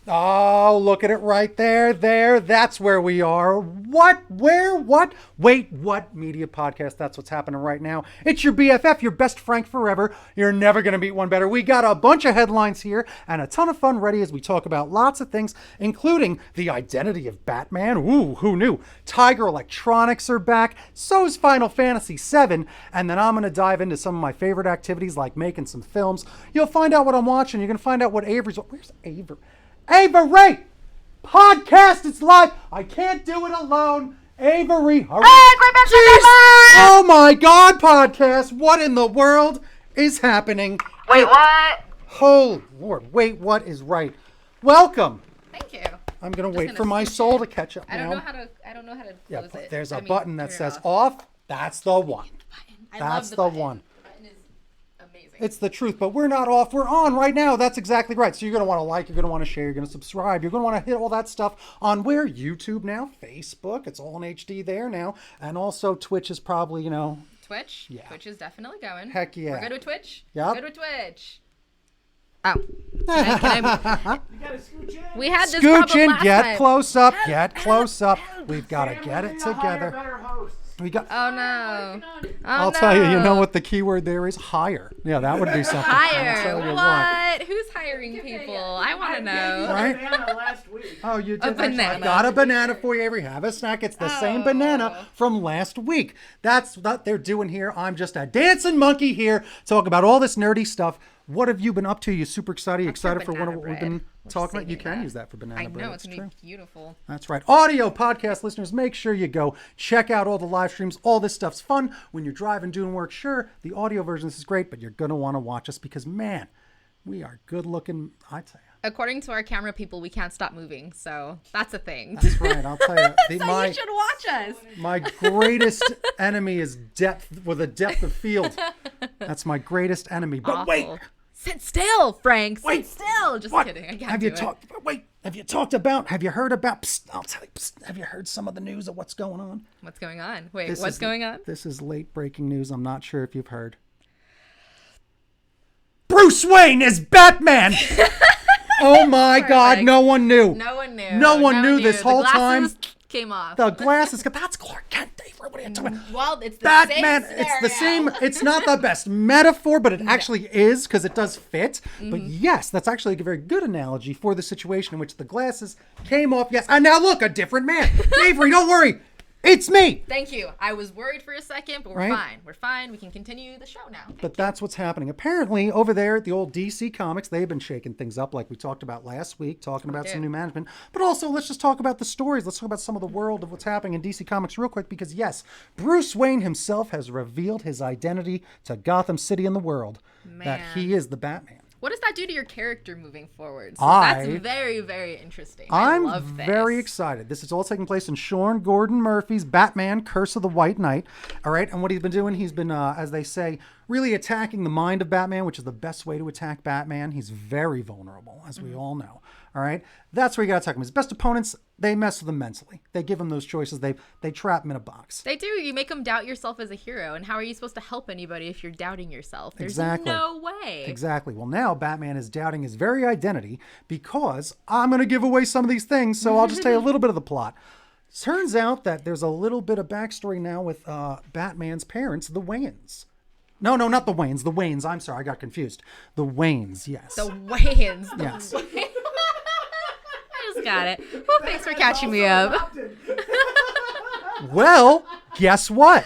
Oh, look at it right there. That's where we are. What? Where? What? Wait, what? Media podcast. That's what's happening right now. It's your BFF, your best Frank forever. You're never going to meet one better. We got a bunch of headlines here and a ton of fun ready as we talk about lots of things, including the identity of Batman. Ooh, who knew? Tiger Electronics are back. So's Final Fantasy VII. And then I'm going to dive into some of my favorite activities like making some films. You'll find out what I'm watching. You're going to find out what Avery's... Where's Avery? Avery! Podcast, it's live. I can't do it alone. Avery, hurry. Oh my God, podcast. What in the world is happening? Wait, what? Oh, Lord. Wait, what is right? Welcome. Thank you. I'm going to wait for my soul to catch up now. I don't know how to close it. There's a button that says off. That's the one. That's the one. It's the truth, but we're not off. We're on right now. That's exactly right. So you're going to want to like, you're going to want to share, you're going to subscribe. You're going to want to hit all that stuff on where? YouTube now, Facebook. It's all in HD there now. And also Twitch is probably, Twitch? Yeah. Twitch is definitely going. Heck yeah. We're good with Twitch? Yep. Good with Twitch. Oh. We had this Scooch problem in, last get time. close up, get close up. We've got to get it together. We got. Oh no! I'll tell you. You know what the key word there is? Hire. Yeah, that would be something. Hire. What? Who's hiring people? I want to know. Right? Banana last week. Oh, you did. A banana. I got a banana for you, Avery. Have a snack. It's the same banana from last week. That's what they're doing here. I'm just a dancing monkey here, talking about all this nerdy stuff. What have you been up to? You super excited? Excited for what we've been talking about? You can use that for banana bread. I know, it's going to be beautiful. That's right. Audio podcast listeners, make sure you go check out all the live streams. All this stuff's fun when you're driving, doing work. Sure, the audio version is great, but you're going to want to watch us because, man, we are good looking. I tell you. According to our camera people, we can't stop moving, so that's a thing. That's right. I'll tell you. So you should watch us. My greatest enemy is depth with a depth of field. That's my greatest enemy. But Awful. wait. Sit still, Frank. Wait. Sit still. Just What? kidding. I can't Have you talked? Wait. Have you heard about? Psst, I'll tell you. Psst, have you heard some of the news of what's going on? What's going on? Wait, what's going on? This is late breaking news. I'm not sure if you've heard. Bruce Wayne is Batman. Oh my God! No one knew. No one knew. No one knew this whole time. The glasses came off. The glasses. That's Clark Kent. What are you talking about? Well, it's the Batman. same It's the scenario. same. It's not the best metaphor, but it actually is because it does fit. But yes, that's actually a very good analogy for the situation in which the glasses came off. Yes, and now look, a different man. Avery, don't worry. It's me. Thank you. I was worried for a second, but we're fine. We're fine. We can continue the show now. But that's what's happening. Apparently, over there at the old DC Comics, they've been shaking things up like we talked about last week, talking about some new management. But also, let's just talk about the stories. Let's talk about some of the world of what's happening in DC Comics real quick because, yes, Bruce Wayne himself has revealed his identity to Gotham City and the world, that he is the Batman. What does that do to your character moving forward? So that's very, very interesting. I love this. I'm very excited. This is all taking place in Sean Gordon Murphy's Batman Curse of the White Knight. All right. And what he's been doing, he's been, as they say, really attacking the mind of Batman, which is the best way to attack Batman. He's very vulnerable, as we all know. All right. That's where you got to attack him. His best opponents, they mess with him mentally. They give him those choices. They trap him in a box. They do. You make him doubt yourself as a hero. And how are you supposed to help anybody if you're doubting yourself? There's no way. Exactly. Well, now Batman is doubting his very identity because I'm going to give away some of these things. So I'll just tell you a little bit of the plot. Turns out that there's a little bit of backstory now with Batman's parents, the Waynes. No, not the Waynes. The Waynes. I'm sorry. I got confused. The Waynes. Yes. The Waynes. Yes. Got it. Well, thanks for catching me up. Well, guess what?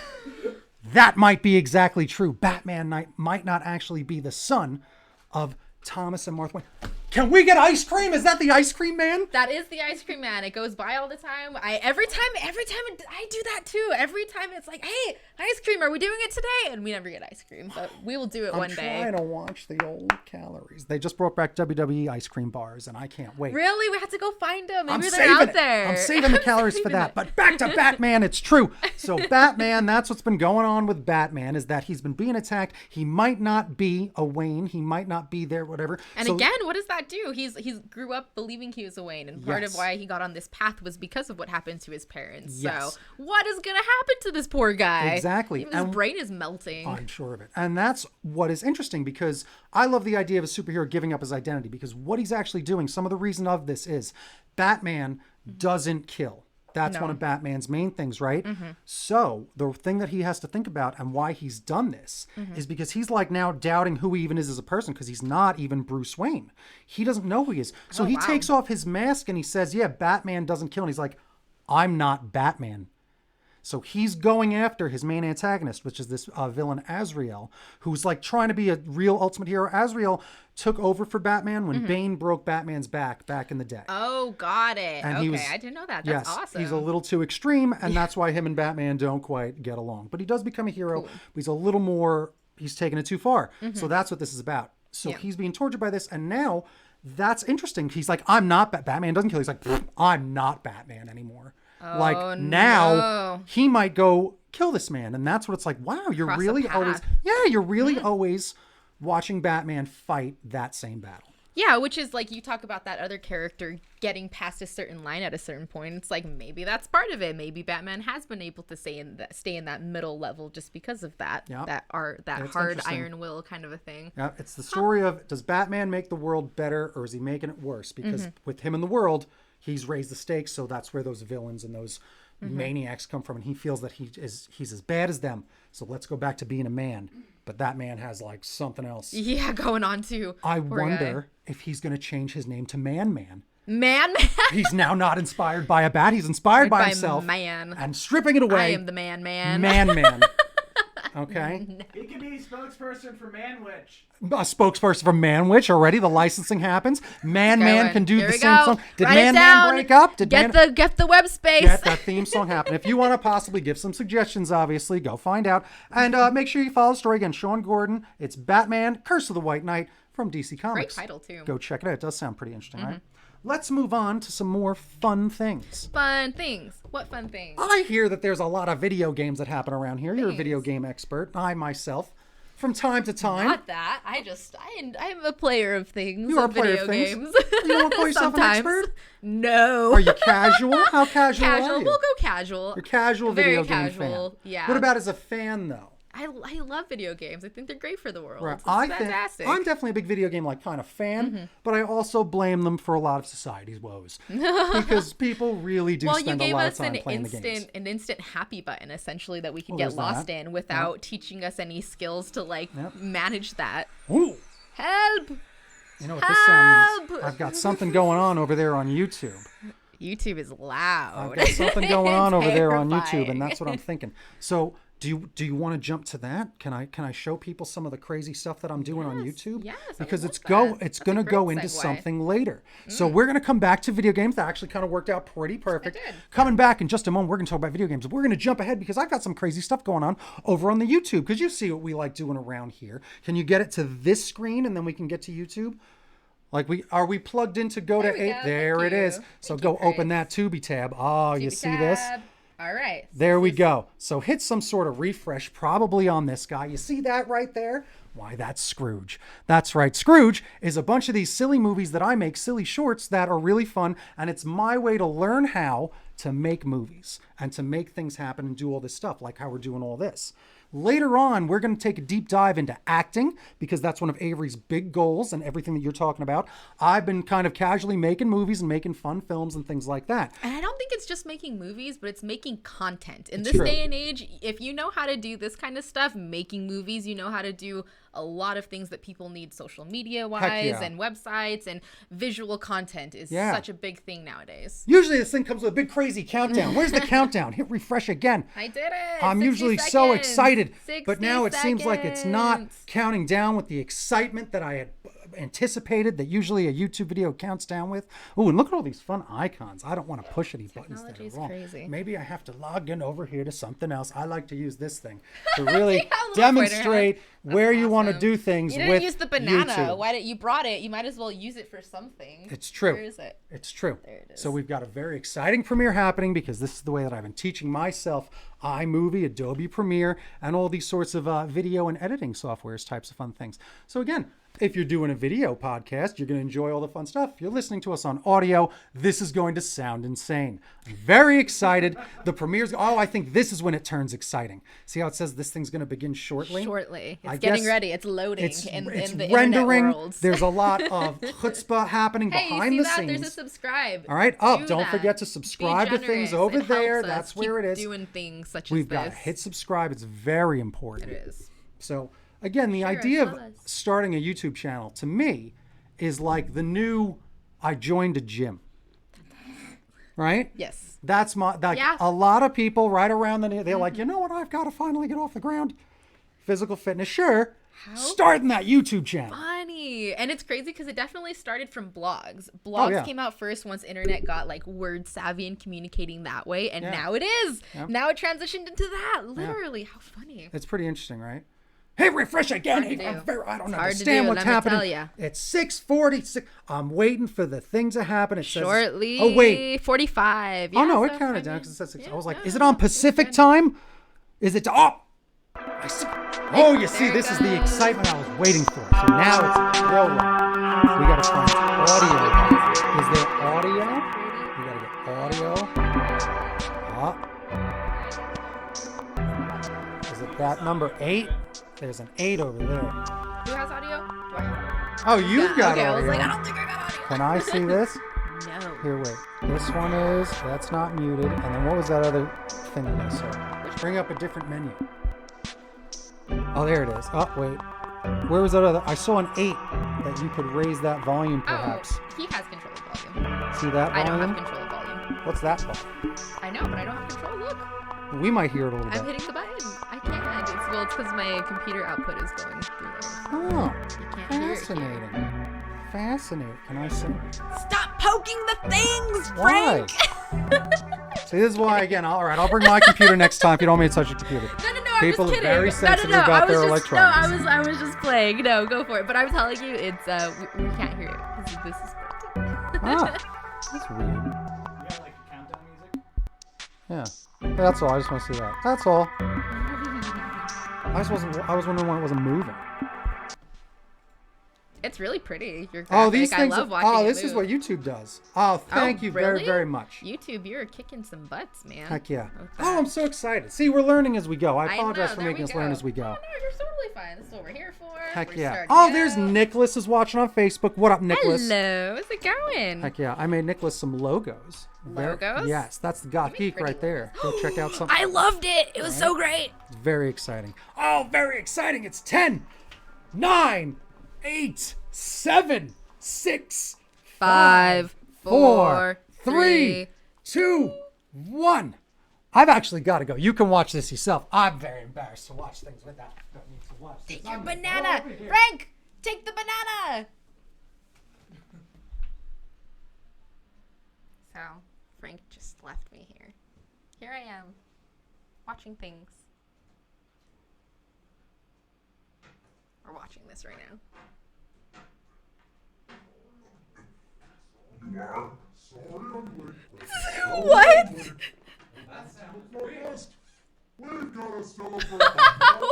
That might be exactly true. Batman might not actually be the son of Thomas and Martha Wayne. Can we get ice cream? Is that the ice cream man? That is the ice cream man. It goes by all the time. Every time I do that too. Every time it's like, hey, ice cream, are we doing it today? And we never get ice cream, but we will do it one day. I'm trying to watch the old calories. They just brought back WWE ice cream bars, and I can't wait. Really? We have to go find them. Maybe they're out there. I'm saving the calories for that. But back to Batman, it's true. So Batman, that's what's been going on with Batman, is that he's been being attacked. He might not be a Wayne. He might not be there, whatever. And again, what does that do? He's grew up believing he was a Wayne, and part of why he got on this path was because of what happened to his parents. Yes. So what is going to happen to this poor guy? Exactly. Exactly. Even his brain is melting. I'm sure of it. And that's what is interesting, because I love the idea of a superhero giving up his identity, because what he's actually doing, some of the reason of this is Batman doesn't kill. That's one of Batman's main things, right? So the thing that he has to think about and why he's done this is because he's like now doubting who he even is as a person, because he's not even Bruce Wayne. He doesn't know who he is. So he takes off his mask and he says, yeah, Batman doesn't kill. And he's like, I'm not Batman. So he's going after his main antagonist, which is this villain Azrael, who's like trying to be a real ultimate hero. Azrael took over for Batman when Bane broke Batman's back in the day. Oh, got it. And okay, I didn't know that. That's awesome. He's a little too extreme, and that's why him and Batman don't quite get along. But he does become a hero. But he's a little more, he's taken it too far. So that's what this is about. So he's being tortured by this, and now that's interesting. He's like, I'm not Batman doesn't kill. He's like, I'm not Batman anymore. Like now he might go kill this man. And that's what it's like. Wow, you're really always watching Batman fight that same battle. Yeah, which is like, you talk about that other character getting past a certain line at a certain point. It's like, maybe that's part of it. Maybe Batman has been able to stay in that middle level just because of that, that hard iron will kind of a thing. Yeah, it's the story of, does Batman make the world better, or is he making it worse? Because with him in the world, he's raised the stakes, so that's where those villains and those maniacs come from, and he feels that he's as bad as them. So let's go back to being a man. But that man has like something else. Yeah, going on too. I wonder if he's going to change his name to Man. Man. He's now not inspired by a bat. He's inspired by himself. Man. And stripping it away. I am the Man. Man. Okay. He can be spokesperson for Manwich. A spokesperson for Manwich already. The licensing happens. Man can do the same song. Did Write Man break up? Get the web space. Get that theme song happen. If you want to possibly give some suggestions, obviously, go find out. And make sure you follow the story again. Sean Gordon. It's Batman, Curse of the White Knight from DC Comics. Great title, too. Go check it out. It does sound pretty interesting, right? Let's move on to some more fun things. Fun things. What fun things? I hear that there's a lot of video games that happen around here. You're a video game expert. I myself, from time to time. Not that. I'm a player of things. You are a player video of things. games. You don't want to call yourself an expert? No. Are you casual? How casual are you? We'll go casual. You're casual video Very game fan. Yeah. What about as a fan, though? I love video games. I think they're great for the world. Right. It's fantastic. I'm definitely a big video game kind of fan, but I also blame them for a lot of society's woes because people really do spend a lot of time playing the games. An instant happy button, essentially, that we can get lost in without teaching us any skills to manage that. Ooh. Help! You know what this sounds? I've got something going on over there on YouTube. YouTube is loud. I've got something going on over there on YouTube, and that's what I'm thinking. So, do you want to jump to that? Can I show people some of the crazy stuff that I'm doing on YouTube? Yes, because it's going to go into something later. So we're going to come back to video games. That actually kind of worked out pretty perfect. Coming back in just a moment, we're going to talk about video games. We're going to jump ahead because I've got some crazy stuff going on over on the YouTube, because you see what we like doing around here. Can you get it to this screen and then we can get to YouTube? Like are we plugged in to go to 8? There it is. So go open that Tubi tab. Oh, you see this? All right. There we go. So hit some sort of refresh, probably on this guy. You see that right there? Why, that's Scrooge. That's right. Scrooge is a bunch of these silly movies that I make, silly shorts that are really fun. And it's my way to learn how to make movies and to make things happen and do all this stuff, like how we're doing all this. Later on, we're going to take a deep dive into acting, because that's one of Avery's big goals and everything that you're talking about. I've been kind of casually making movies and making fun films and things like that. And I don't think it's just making movies, but it's making content. In this day and age, if you know how to do this kind of stuff, making movies, you know how to do a lot of things that people need social media wise and websites, and visual content is such a big thing nowadays. Usually this thing comes with a big crazy countdown. Where's the countdown? Hit refresh again. I did it. I'm usually so excited, but now it seems like seconds. it's not counting down with the excitement that I had anticipated that usually a YouTube video counts down with. Oh, and look at all these fun icons. I don't want to push any buttons that are wrong. Crazy. Maybe I have to log in over here to something else. I like to use this thing to really demonstrate where you want to do things with YouTube. You didn't use the banana. Why did you brought it? You might as well use it for something. It's true. Where is it? It's true. There it is. So we've got a very exciting premiere happening, because this is the way that I've been teaching myself iMovie, Adobe Premiere, and all these sorts of video and editing softwares, types of fun things. So again, If you're doing a video podcast, you're going to enjoy all the fun stuff. If you're listening to us on audio, this is going to sound insane. I'm very excited. The premiere's, I think this is when it turns exciting. See how it says this thing's going to begin shortly? Shortly. It's getting ready. It's loading in the rendering. internet world. There's a lot of chutzpah happening behind the scenes. There's a subscribe. All right, don't forget to subscribe to things over there. That's where it is. Doing things such We've as this. got to hit subscribe. It's very important. It is. So again, the idea of starting a YouTube channel to me is like the new I joined a gym. Right? Yes. That's a lot of people right around they're like, you know what, I've got to finally get off the ground. Physical fitness, sure. Starting that YouTube channel. Funny. And it's crazy because it definitely started from blogs. Blogs came out first once internet got like word savvy and communicating that way. And now it is. Yeah. Now it transitioned into that. Literally. How funny. It's pretty interesting, right? Hey, refresh again. I don't understand what's happening. It's 6:46. I'm waiting for the thing to happen. It says shortly. Oh, wait. 45. Yeah, no, it counted down because it said 6. I was like, is it on Pacific time? Is it? I see. Oh, you see, this is the excitement I was waiting for. So now it's rolling. We got to find audio. Is there audio? We got to get audio. Is it that number 8? There's an 8 over there. Who has audio? Oh, you've got audio. I was like, I don't think I got audio. Can I see this? No. Here, wait. This one is, that's not muted. And then what was that other thing I saw? Bring up a different menu. Oh, there it is. Oh, wait. Where was that other? I saw an 8 that you could raise that volume, perhaps. Oh, he has control of volume. See that volume? I don't have control of volume. What's that volume? I know, but I don't have control. Look. We might hear it a little bit. I'm hitting the button. I can't. It's because my computer output is going through there. So oh, you can't fascinating. Hear it. Fascinating. Can I see? Stop poking the things, Why? Frank! See, this is why, again, all right, I'll bring my computer next time if you don't want me to touch your computer. No, People I'm just are very sensitive no, about their electronics. No, I was just playing. No, go for it. But I'm telling you, it's we can't hear it because this is that's weird. You got like a countdown music? Yeah. That's all. I just want to see that. That's all. I was wondering why it wasn't moving. It's really pretty. Your graphic. Oh, these things. I love watching this is what YouTube does. Oh, thank you really? very, very much. YouTube, you're kicking some butts, man. Heck yeah. Okay. Oh, I'm so excited. See, we're learning as we go. I apologize for there making us learn as we go. No, you're totally fine. This is what we're here for. Heck yeah. Oh, there's Nicholas is watching on Facebook. What up, Nicholas? Hello. How's it going? Heck yeah. I made Nicholas some logos. Logos? Yes, that's the Goth Geek right there. Go check out something. I loved it. It was so great. It's very exciting. Oh, very exciting. It's 10, 9, 8, 7, 6, 5, 4, 3, 2, 1. I've actually got to go. You can watch this yourself. I'm very embarrassed to watch things without me to watch. Take your banana. Frank, take the banana. So, Frank just left me here. Here I am, watching things. We're watching this right now. What? We've got to celebrate.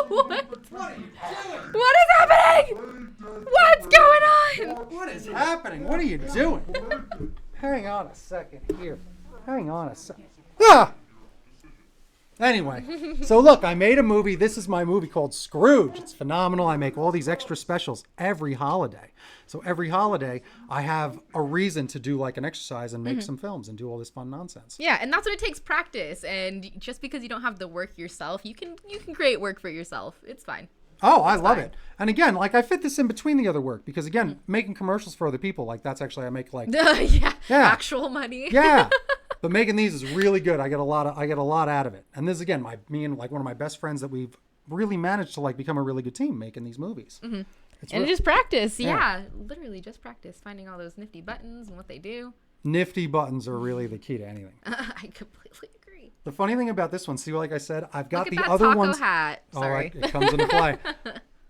What is happening? What's going on? What is happening? What are you doing? Hang on a second here. Hang on a second. Ah! Anyway, so look, I made a movie. This is my movie called Scrooge. It's phenomenal. I make all these extra specials every holiday. So every holiday, I have a reason to do like an exercise and make some films and do all this fun nonsense. Yeah, and that's what it takes, practice. And just because you don't have the work yourself, you can create work for yourself. It's fine. Oh, I love it. And again, like I fit this in between the other work because again, making commercials for other people, like that's actually I make like actual money. Yeah. But making these is really good. I get a lot out of it. And this is again, me and like one of my best friends that we've really managed to like become a really good team making these movies. Mm-hmm. And just practice. Yeah. Literally just practice finding all those nifty buttons and what they do. Nifty buttons are really the key to anything. I completely agree. The funny thing about this one, see, like I said, I've got Look the at that other taco ones. Hat. Sorry. All right, it comes into play.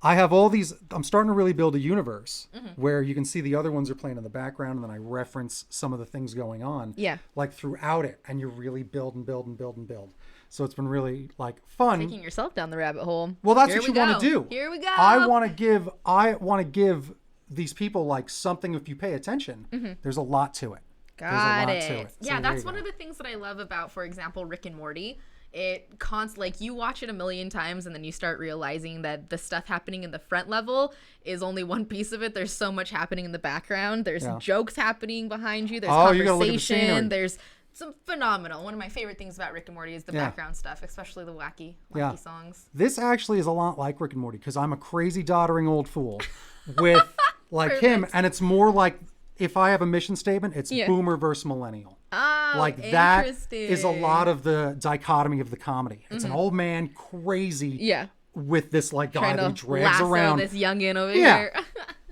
I have all these. I'm starting to really build a universe where you can see the other ones are playing in the background, and then I reference some of the things going on. Yeah. Like throughout it, and you really build and build and build and build. So it's been really like fun. Taking yourself down the rabbit hole. Well, that's what you want to do. Here we go. I want to give these people like something if you pay attention. There's a lot to it. Got it. So yeah, that's one of the things that I love about, for example, Rick and Morty. Like you watch it a million times and then you start realizing that the stuff happening in the front level is only one piece of it. There's so much happening in the background. There's jokes happening behind you. There's conversation. There's some phenomenal. One of my favorite things about Rick and Morty is the background stuff, especially the wacky songs. This actually is a lot like Rick and Morty because I'm a crazy doddering old fool with like him, and it's more like if I have a mission statement, it's boomer versus millennial. Oh, like that is a lot of the dichotomy of the comedy. It's an old man crazy with this like guy that he drags around. This youngin over here.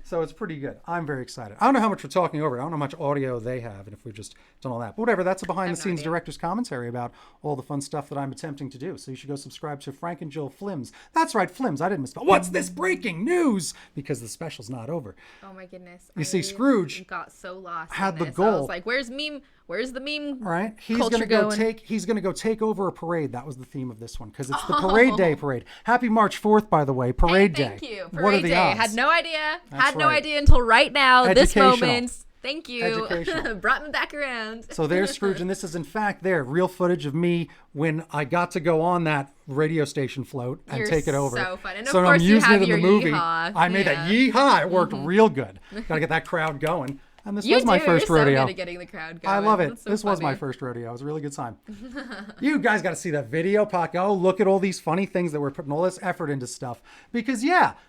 So it's pretty good. I'm very excited. I don't know how much we're talking over. I don't know how much audio they have and if we've just done all that. But whatever, that's a behind-the-scenes director's commentary about all the fun stuff that I'm attempting to do. So you should go subscribe to Frank and Jill Flims. That's right, Flims. I didn't misspell. What's this breaking news? Because the special's not over. Oh my goodness. You see, Scrooge got so lost had in the goal. I was like, where's the meme? Right? He's gonna go take over a parade. That was the theme of this one because it's the Parade Day parade. Happy March 4th, by the way. Parade Day. Thank you. What are the odds? Had no idea. No idea until right now. This moment. Thank you. Brought me back around. So there's Scrooge, and this is in fact real footage of me when I got to go on that radio station float and take it over. So fun. And of so course I'm using you have it in your the movie. Yeehaw. I made that yeehaw. It worked real good. Got to get that crowd going. And this was my first rodeo. You're so good at getting the crowd going. I love it. So this was my first rodeo. It was a really good time. You guys got to see that video. Oh, look at all these funny things that we're putting all this effort into stuff. Because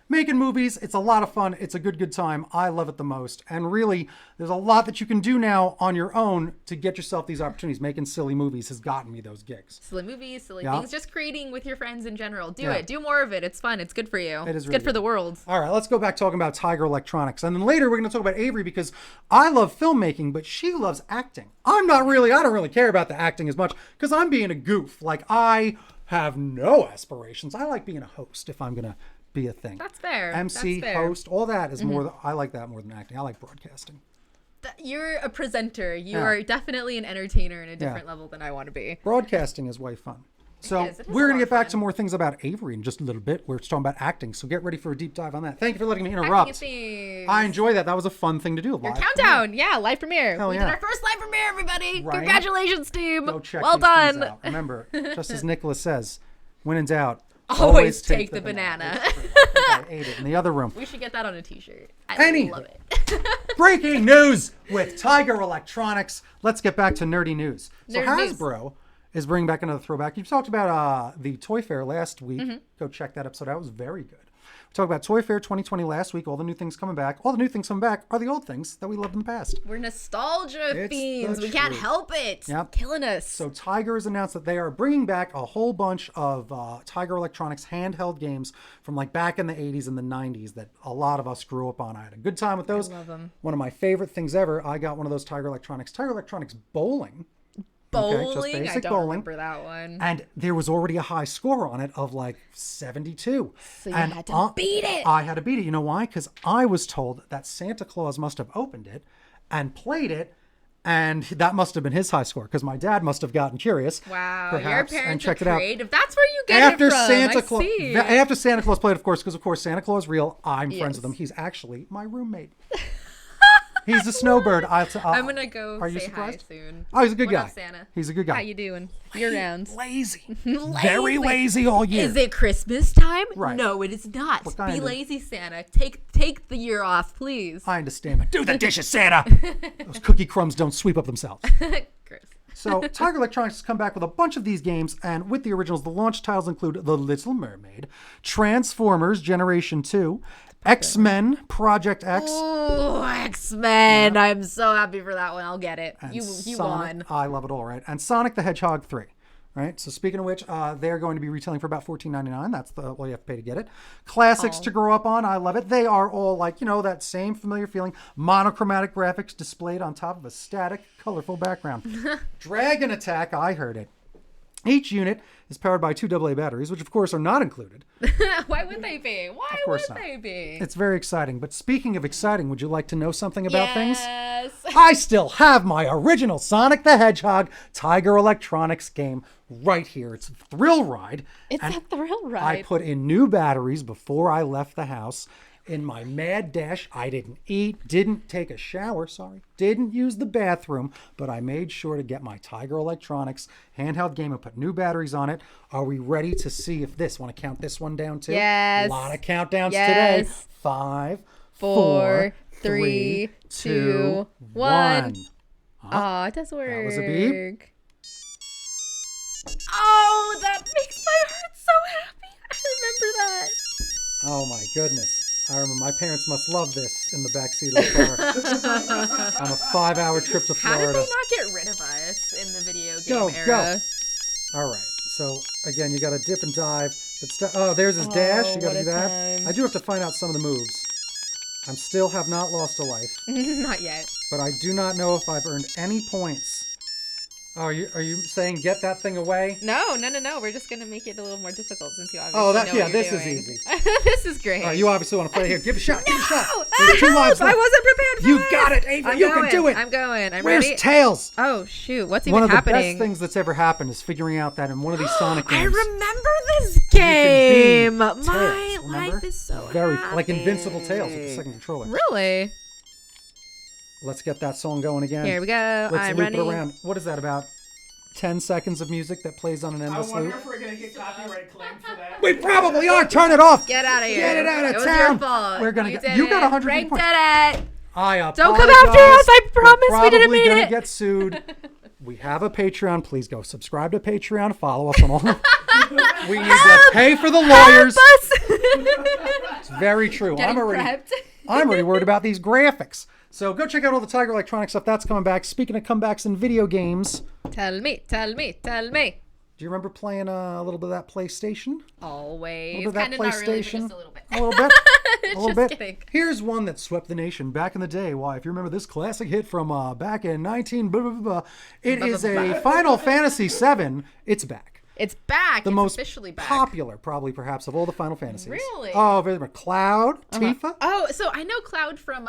making movies, it's a lot of fun. It's a good time. I love it the most. And really, there's a lot that you can do now on your own to get yourself these opportunities. Making silly movies has gotten me those gigs. Silly movies, silly things. Just creating with your friends in general. Do it. Do more of it. It's fun. It's good for you. It's really good for the world. All right, let's go back talking about Tiger Electronics. And then later, we're going to talk about Avery because I love filmmaking, but she loves acting. I don't really care about the acting as much because I'm being a goof. Like, I have no aspirations. I like being a host if I'm going to be a thing. That's fair. MC, host, all that is more, I like that more than acting. I like broadcasting. You're a presenter. You are definitely an entertainer in a different level than I want to be. Broadcasting is way fun. So we're going to get back to more things about Avery in just a little bit. We're talking about acting. So get ready for a deep dive on that. Thank you for letting me interrupt. I enjoy that. That was a fun thing to do. Your countdown. Yeah, live premiere. We did our first live premiere, everybody. Right? Congratulations, team. Go check well done. Out. Remember, just as Nicholas says, when in doubt, always take the banana. I ate it in the other room. We should get that on a t-shirt. I love it. Breaking news with Tiger Electronics. Let's get back to nerdy news. So Hasbro is bringing back another throwback. You talked about the Toy Fair last week. Go check that episode out. It was very good. We talked about Toy Fair 2020 last week. All the new things coming back. All the new things coming back are the old things that we loved in the past. We're nostalgia fiends. We can't help it. Yep. Killing us. So Tiger has announced that they are bringing back a whole bunch of Tiger Electronics handheld games from like back in the 80s and the 90s that a lot of us grew up on. I had a good time with those. I love them. One of my favorite things ever. I got one of those Tiger Electronics Bowling. Bowling? Okay, I don't remember that one. And there was already a high score on it of like 72. So you had to beat it. I had to beat it. You know why? Because I was told that Santa Claus must have opened it and played it, and that must have been his high score because my dad must have gotten curious. Wow, perhaps, your parents and checked are creative. It out. That's where you get it from. After Santa Claus played, of course, because of course Santa Claus is real. I'm friends with him. He's actually my roommate. He's a snowbird. I'm gonna go are you say surprised? Hi soon. Oh, he's a good What guy. Up, Santa? He's a good guy. How you doing? You're around. Lazy. Very lazy all year. Is it Christmas time? Right. No, it is not. Be lazy, Santa. Take the year off, please. I understand. But do the dishes, Santa. Those cookie crumbs don't sweep up themselves. Gross. So Tiger Electronics has come back with a bunch of these games, and with the originals, the launch titles include The Little Mermaid, Transformers Generation 2, X-Men Project X. Oh, X-Men. Yeah. I'm so happy for that one. I'll get it. And you Sonic, won. I love it all, right? And Sonic the Hedgehog 3. Right. So speaking of which, they're going to be retailing for about $14.99. That's all you have to pay to get it. Classics to grow up on. I love it. They are all like, that same familiar feeling. Monochromatic graphics displayed on top of a static, colorful background. Dragon Attack. I heard it. Each unit is powered by 2 AA batteries, which of course are not included. Why would they be? Why would they be? It's very exciting. But speaking of exciting, would you like to know something about things? Yes. I still have my original Sonic the Hedgehog Tiger Electronics game right here. It's a thrill ride. It's a thrill ride. I put in new batteries before I left the house. in my mad dash. I didn't eat, didn't take a shower, didn't use the bathroom, but I made sure to get my Tiger Electronics handheld game and put new batteries on it. Are we ready to see if this, want to count this one down too? Yes. A lot of countdowns today. 5, 4, 3, 2, 1. Oh, it does work. That was a beep. Oh, that makes my heart so happy. I remember that. Oh my goodness. I remember my parents must love this in the backseat of the car on a 5-hour trip to How Florida. did they not get rid of us in the video game era? Go. All right. So again, you got to dip and dive. But there's his dash. You got to do that. Time. I do have to find out some of the moves. I still have not lost a life. Not yet. But I do not know if I've earned any points. Oh, are you saying get that thing away? No. We're just gonna make it a little more difficult since you obviously know what you're this doing. is easy. This is great. You obviously want to play here. Give it a shot. Give it a shot. No! There's 2 lives left. I wasn't prepared for You've this. got it, Ava. You can do it. I'm going. I'm Where's ready. Tails? Oh shoot! What's One even of the happening? best things that's ever happened is figuring out that in one of these Sonic I games. remember this game. My My life is so happy. Like Invincible Tails with the second controller. Really? Let's get that song going again. Here we go. Let's I'm loop ready. it around. What is that about? 10 seconds of music that plays on an I endless wonder loop. if we're gonna get copyright claimed for that. We probably are. Turn it off. Get out of here. Get it out of It was town. your fault. We're gonna you get. did You got it. 100 Frank points. did it. I apologize. Don't come after us. I promise We're we didn't probably mean gonna it. get sued. We have a Patreon. Please go subscribe to Patreon. Follow us on all. We need to pay for the lawyers. Help us. It's very true. Getting I'm already worried about these graphics. So go check out all the Tiger Electronics stuff that's coming back. Speaking of comebacks in video games, Tell me. do you remember playing a little bit of that PlayStation? Always. Remember that Kind of not really, but PlayStation? just a little bit. A little bit. A little Just bit. kidding. Here's one that swept the nation back in the day. Why, if you remember this classic hit from back in 19 blah, blah, blah, it is a Final Fantasy VII. It's back. It's back. The it's most officially back. popular, probably, perhaps, of all the Final Fantasies. Really? Oh, very much. Cloud, Tifa. Oh, so I know Cloud from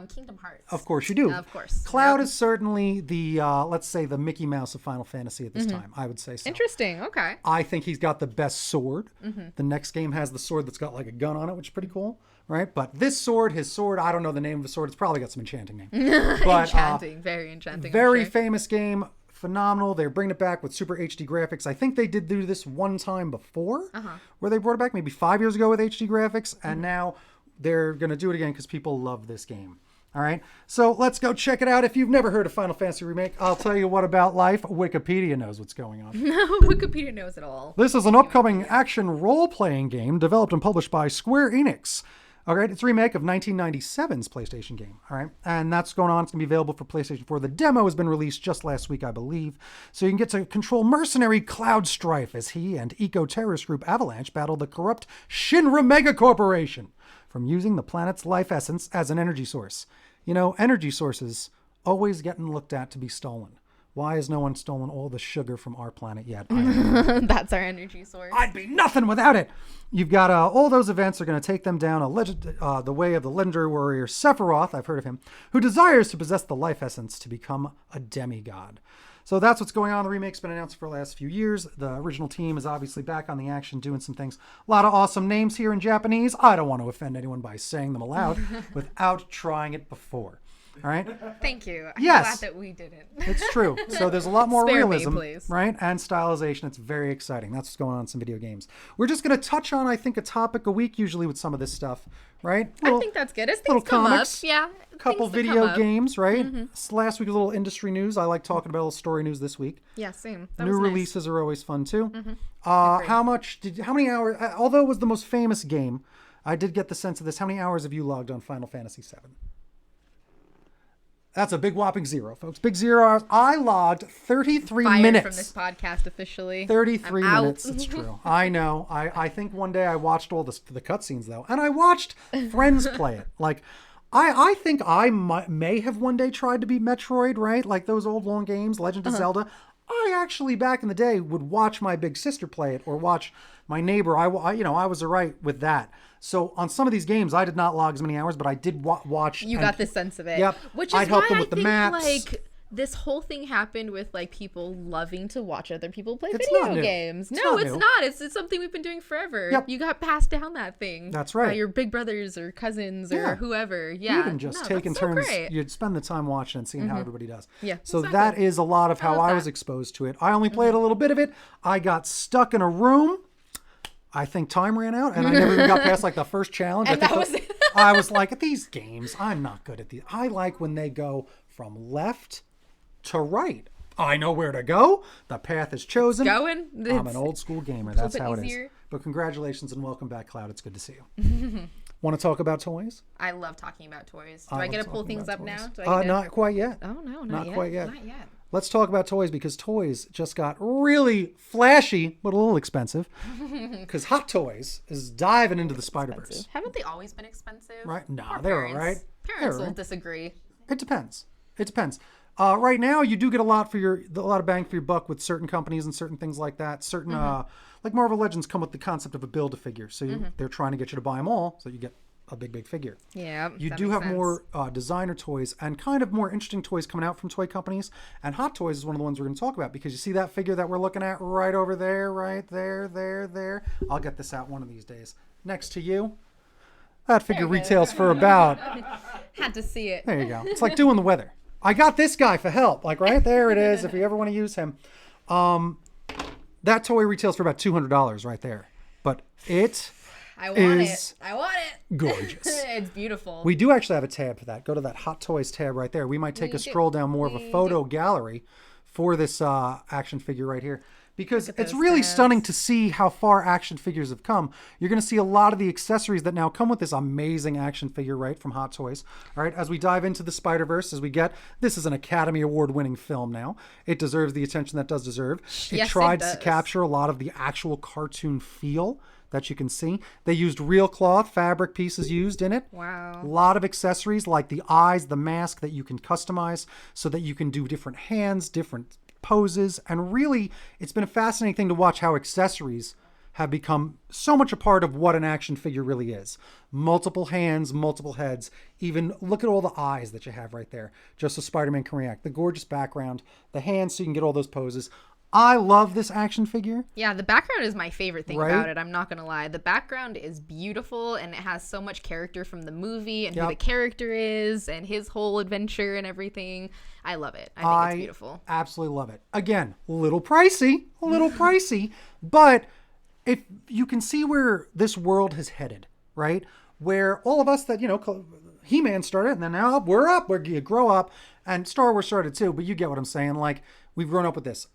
Kingdom Hearts. Of course you do. Of course. Cloud Yep. is certainly the, let's say, the Mickey Mouse of Final Fantasy at this time. I would say so. Interesting. Okay. I think he's got the best sword. The next game has the sword that's got like a gun on it, which is pretty cool, right? But this sword, his sword, I don't know the name of the sword. It's probably got some enchanting name. But, Enchanting. Very enchanting. I'm very sure. famous game. Phenomenal. They're bringing it back with super HD graphics. I think they did do this one time before, where they brought it back maybe 5 years ago with HD graphics, and now they're going to do it again because people love this game. All right, so let's go check it out. If you've never heard of Final Fantasy Remake, I'll tell you what about life. Wikipedia knows what's going on. Wikipedia knows it all. This is an upcoming action role-playing game developed and published by Square Enix. All right, it's a remake of 1997's PlayStation game. All right, and that's going on. It's going to be available for PlayStation 4. The demo has been released just last week, I believe. So you can get to control mercenary Cloud Strife as he and eco-terrorist group Avalanche battle the corrupt Shinra Mega Corporation from using the planet's life essence as an energy source. You know, energy sources always getting looked at to be stolen. Why has no one stolen all the sugar from our planet yet? I don't know. That's our energy source. I'd be nothing without it. You've got all those events are going to take them down the way of the legendary warrior Sephiroth, I've heard of him, who desires to possess the life essence to become a demigod. So that's what's going on. The remake's been announced for the last few years. The original team is obviously back on the action doing some things. A lot of awesome names here in Japanese. I don't want to offend anyone by saying them aloud without trying it before. All right? Thank you. I'm Yes. glad that we didn't. It's true. So there's a lot more Spare me, realism, please. right? And stylization. It's very exciting. That's what's going on in some video games. We're just going to touch on, I think, a topic a week usually with some of this stuff, right? I think that's good. As little things come comics, up, yeah. couple things that come video up. games, right? Last week was a little industry news. I like talking about a little story news this week. Yeah, same. That New was nice. releases are always fun too. How many hours? Although it was the most famous game, I did get the sense of this. How many hours have you logged on Final Fantasy VII? That's a big whopping 0, folks. Big 0 hours. I logged 33 Fired minutes. from this podcast officially. 33 I'm out. minutes. It's true. I know. I think one day I watched all the cutscenes though, and I watched friends play it. Like, I think I may have one day tried to beat Metroid, right? Like those old long games, Legend of Zelda. I actually back in the day would watch my big sister play it or watch my neighbor. I was all right with that. So on some of these games, I did not log as many hours, but I did watch. You got the sense of it. Yep. Which is I'd help why them with I the think maps. like this whole thing happened with like people loving to watch other people play It's not video new. games. It's No, not it's new. not. It's something we've been doing forever. Yep. You got passed down that thing. That's right. By your big brothers or cousins or whoever. Yeah. Even just No, taking that's so turns, great. you'd spend the time watching and seeing how everybody does. Yeah, So exactly. that is a lot of how love I that. was exposed to it. I only played a little bit of it. I got stuck in a room. I think time ran out, and I never even got past like the first challenge. And I think that was it. I was like, at these games, I'm not good at these. I like when they go from left to right. I know where to go. The path is chosen. Going. I'm an old school gamer. That's bit how it is. easier. But congratulations and welcome back, Cloud. It's good to see you. Want to talk about toys? I love talking about toys. Do I I get love to pull talking things about up toys. now? Do I get to... Not quite yet. Oh, no, Not yet. quite yet. Not yet. Let's talk about toys because toys just got really flashy, but a little expensive. Because Hot Toys is diving into the Spider-Verse. Haven't they always been expensive? Right? No, Poor they're all parents. right. Parents They're all will right. disagree. It depends. It depends. Right now, you do get a lot of bang for your buck with certain companies and certain things like that. Certain like Marvel Legends come with the concept of a build-a-figure, so they're trying to get you to buy them all, so you get a big figure. Yeah. You that do makes have sense. more designer toys and kind of more interesting toys coming out from toy companies. And Hot Toys is one of the ones we're going to talk about because you see that figure that we're looking at right over there, right there, there. I'll get this out one of these days. Next to you. That figure we go. retails for about, Had to see it. there you go. It's like doing the weather. I got this guy for help. Like right there it is if you ever want to use him. That toy retails for about $200 right there. But it I want is it. I want it. gorgeous. It's beautiful. We do actually have a tab for that. Go to that Hot Toys tab right there. We might take a stroll down more of a photo gallery for this action figure right here. Because it's those really tabs. stunning to see how far action figures have come. You're going to see a lot of the accessories that now come with this amazing action figure, right, from Hot Toys. All right, as we dive into the Spider-Verse, this is an Academy Award-winning film now. It deserves the attention that does deserve. It Yes, it tried to does. capture a lot of the actual cartoon feel that you can see. They used real cloth, fabric pieces used in it. Wow. A lot of accessories like the eyes, the mask that you can customize so that you can do different hands, different poses. And really, it's been a fascinating thing to watch how accessories have become so much a part of what an action figure really is. Multiple hands, multiple heads. Even look at all the eyes that you have right there, just so Spider-Man can react. The gorgeous background, the hands so you can get all those poses. I love this action figure. Yeah, the background is my favorite thing Right? about it. I'm not going to lie. The background is beautiful and it has so much character from the movie and who the character is and his whole adventure and everything. I love it. I think it's beautiful. Absolutely love it. Again, a little pricey, but if you can see where this world has headed, right? Where all of us that, He-Man started and then now we're up, you grow up, and Star Wars started too, but you get what I'm saying. Like, we've grown up with this.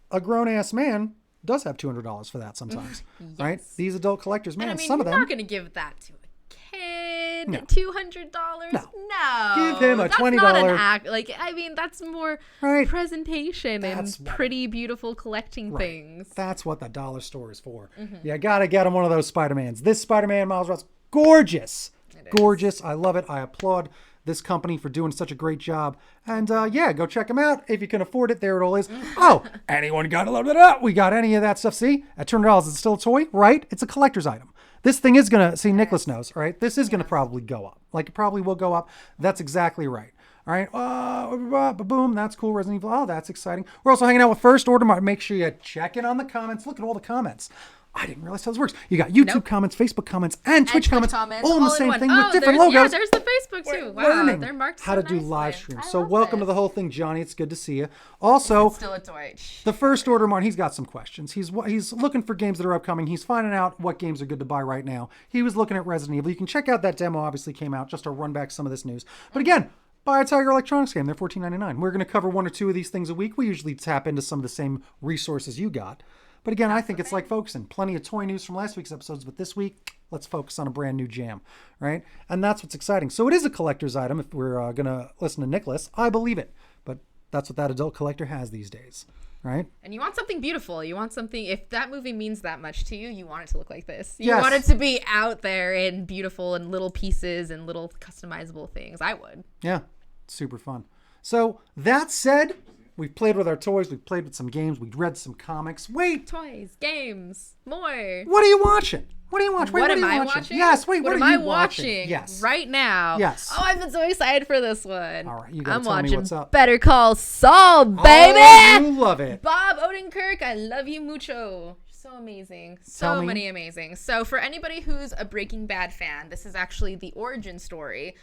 A grown-ass man does have $200 for that sometimes, right? These adult collectors, man, And I mean, some of you're them. not going to give that to a kid. No. $200? No. No. Give him a That's $20 not an act. Like, I mean, that's more Right. presentation That's and what- pretty, beautiful collecting Right. things. That's what the dollar store is for. You gotta get him one of those Spider-Mans. This Spider-Man Miles Morales, gorgeous. Gorgeous. I love it. I applaud this company for doing such a great job. And go check them out. If you can afford it, there it all is. Oh, anyone got a little bit of? We got any of that stuff. See, at $200, it's still a toy, right? It's a collector's item. This thing is going to, see, Nicholas knows, all right? This is going to probably go up. Like, it probably will go up. That's exactly right. All right. Boom. That's cool. Resident Evil. Oh, that's exciting. We're also hanging out with First Order. Make sure you check in on the comments. Look at all the comments. I didn't realize how this works. You got YouTube comments, Facebook comments, and Twitch comments, all in the same one. thing with different there's, logos. Yeah, there's the Facebook too. Wow, Learning they're marked how so to do nicely. live streams. I So love welcome it. to the whole thing, Johnny. It's good to see you. Also, Still a toy. the First Order Martin, he's got some questions. He's looking for games that are upcoming. He's finding out what games are good to buy right now. He was looking at Resident Evil. You can check out that demo. Obviously came out just to run back some of this news. But again, buy a Tiger Electronics game. They're $14.99. We're going to cover one or two of these things a week. We usually tap into some of the same resources you got. But again, I think it's like focusing. Plenty of toy news from last week's episodes, but this week, let's focus on a brand new jam, right? And that's what's exciting. So it is a collector's item. If we're going to listen to Nicholas, I believe it. But that's what that adult collector has these days, right? And you want something beautiful. You want something, if that movie means that much to you, you want it to look like this. You Yes. want it to be out there and beautiful and little pieces and little customizable things. I would. Yeah, super fun. So that said, we've played with our toys. We've played with some games. We've read some comics. Wait, Toys, games, more. what are you watching? What are you watching? What are am you I watching? watching? Yes, wait, what are am I you watching? Yes. Right now? Yes. Oh, I've been so excited for this one. All right, you gotta I'm tell me watching what's up. Better Call Saul, baby! Oh, you love it. Bob Odenkirk, I love you mucho. So amazing. So many amazing. So for anybody who's a Breaking Bad fan, this is actually the origin story.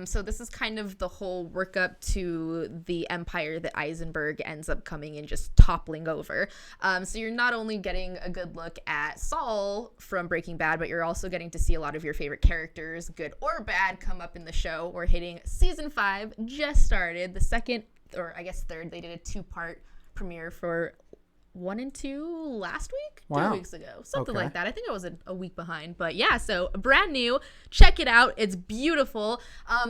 So this is kind of the whole workup to the empire that Eisenberg ends up coming and just toppling over. So you're not only getting a good look at Saul from Breaking Bad, but you're also getting to see a lot of your favorite characters, good or bad, come up in the show. We're hitting season 5, just started. The second, or I guess third, they did a 2-part premiere for 1 and 2 last week, wow. 2 weeks ago, something like that. I think I was a week behind, but yeah, so brand new. Check it out. It's beautiful.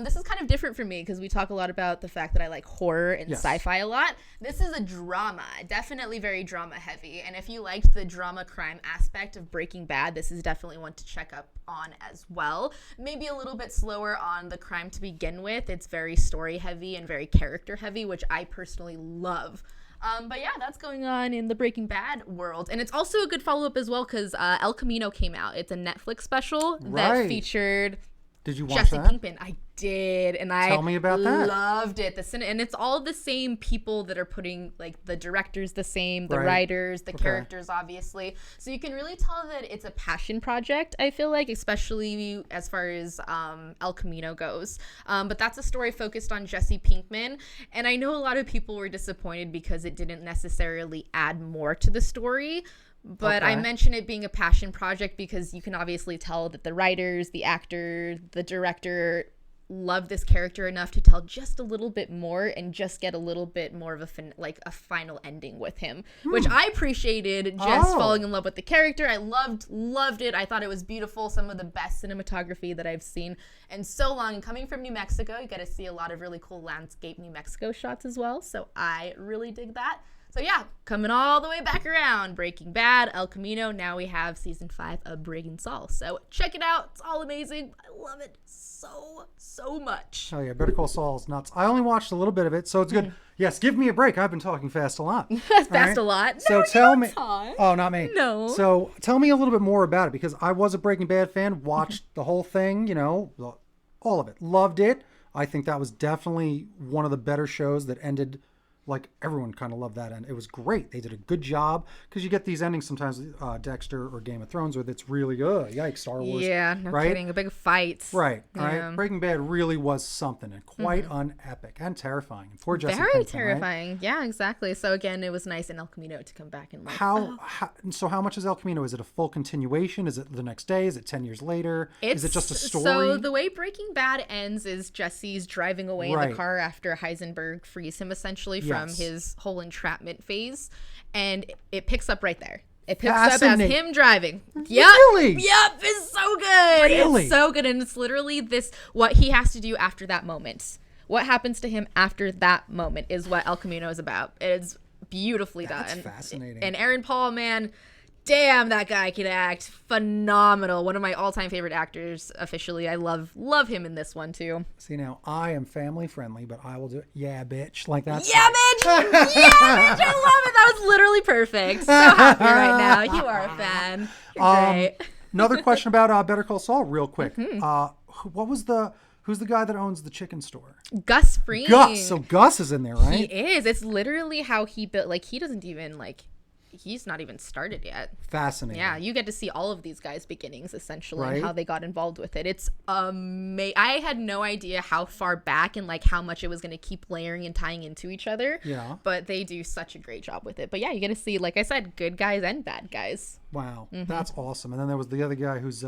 This is kind of different for me because we talk a lot about the fact that I like horror and sci-fi a lot. This is a drama, definitely very drama heavy. And if you liked the drama crime aspect of Breaking Bad, this is definitely one to check up on as well. Maybe a little bit slower on the crime to begin with. It's very story heavy and very character heavy, which I personally love. But yeah, that's going on in the Breaking Bad world. And it's also a good follow-up as well because El Camino came out. It's a Netflix special that featured Did you watch Jesse that? Pinkman. I did, and Tell me about that. Loved it. And it's all the same people that are putting, like, the directors the same, the writers, the characters, obviously. So you can really tell that it's a passion project, I feel like, especially as far as El Camino goes. But that's a story focused on Jesse Pinkman, and I know a lot of people were disappointed because it didn't necessarily add more to the story. But I mention it being a passion project because you can obviously tell that the writers, the actor, the director love this character enough to tell just a little bit more and just get a little bit more of a final ending with him, which I appreciated. Just falling in love with the character. I loved it. I thought it was beautiful. Some of the best cinematography that I've seen in so long. And coming from New Mexico, you get to see a lot of really cool landscape New Mexico shots as well. So I really dig that. So yeah, coming all the way back around. Breaking Bad, El Camino. Now we have season 5 of Breaking Saul. So check it out. It's all amazing. I love it so much. Oh yeah, Better Call Saul is nuts. I only watched a little bit of it, so it's good. Yes, give me a break. I've been talking fast a lot. Fast a lot? So no, tell me. Talk. Oh, not me. No. So tell me a little bit more about it because I was a Breaking Bad fan. Watched the whole thing. You know, all of it. Loved it. I think that was definitely one of the better shows that ended. Like everyone kind of loved that end. It was great. They did a good job because you get these endings sometimes, Dexter or Game of Thrones, where it's really yikes, Star Wars. Yeah, no kidding. A big fight. Right. Yeah. Right. Breaking Bad really was something and quite unepic and terrifying. And poor Jesse Very Pinkman, terrifying. Right? Yeah, exactly. So again, it was nice in El Camino to come back and So how much is El Camino? Is it a full continuation? Is it the next day? Is it 10 years later? Is it just a story? So the way Breaking Bad ends is Jesse's driving away in the car after Heisenberg frees him essentially from his whole entrapment phase, and it picks up right there. It picks up as him driving. Yep. Really? Yep. It's so good. Really? It's so good, and it's literally what he has to do after that moment. What happens to him after that moment is what El Camino is about. It's beautifully done. That's fascinating. And Aaron Paul, man, damn, that guy can act. Phenomenal. One of my all-time favorite actors, officially. I love him in this one, too. See, now, I am family friendly, but I will do it. Yeah, bitch. Like that. Yeah, bitch. Yeah, bitch. I love it. That was literally perfect. So happy right now. You are a fan. You're great. Another question about Better Call Saul, real quick. Who's the guy that owns the chicken store? Gus Fring. Gus. So Gus is in there, right? He is. It's literally how he built, like, he doesn't even, like, he's not even started yet. Fascinating. Yeah, you get to see all of these guys' beginnings essentially and how they got involved with it. It's amazing. I had no idea how far back and like how much it was going to keep layering and tying into each other. Yeah. But they do such a great job with it. But yeah, you get to see, like I said, good guys and bad guys. Wow, that's awesome. And then there was the other guy who's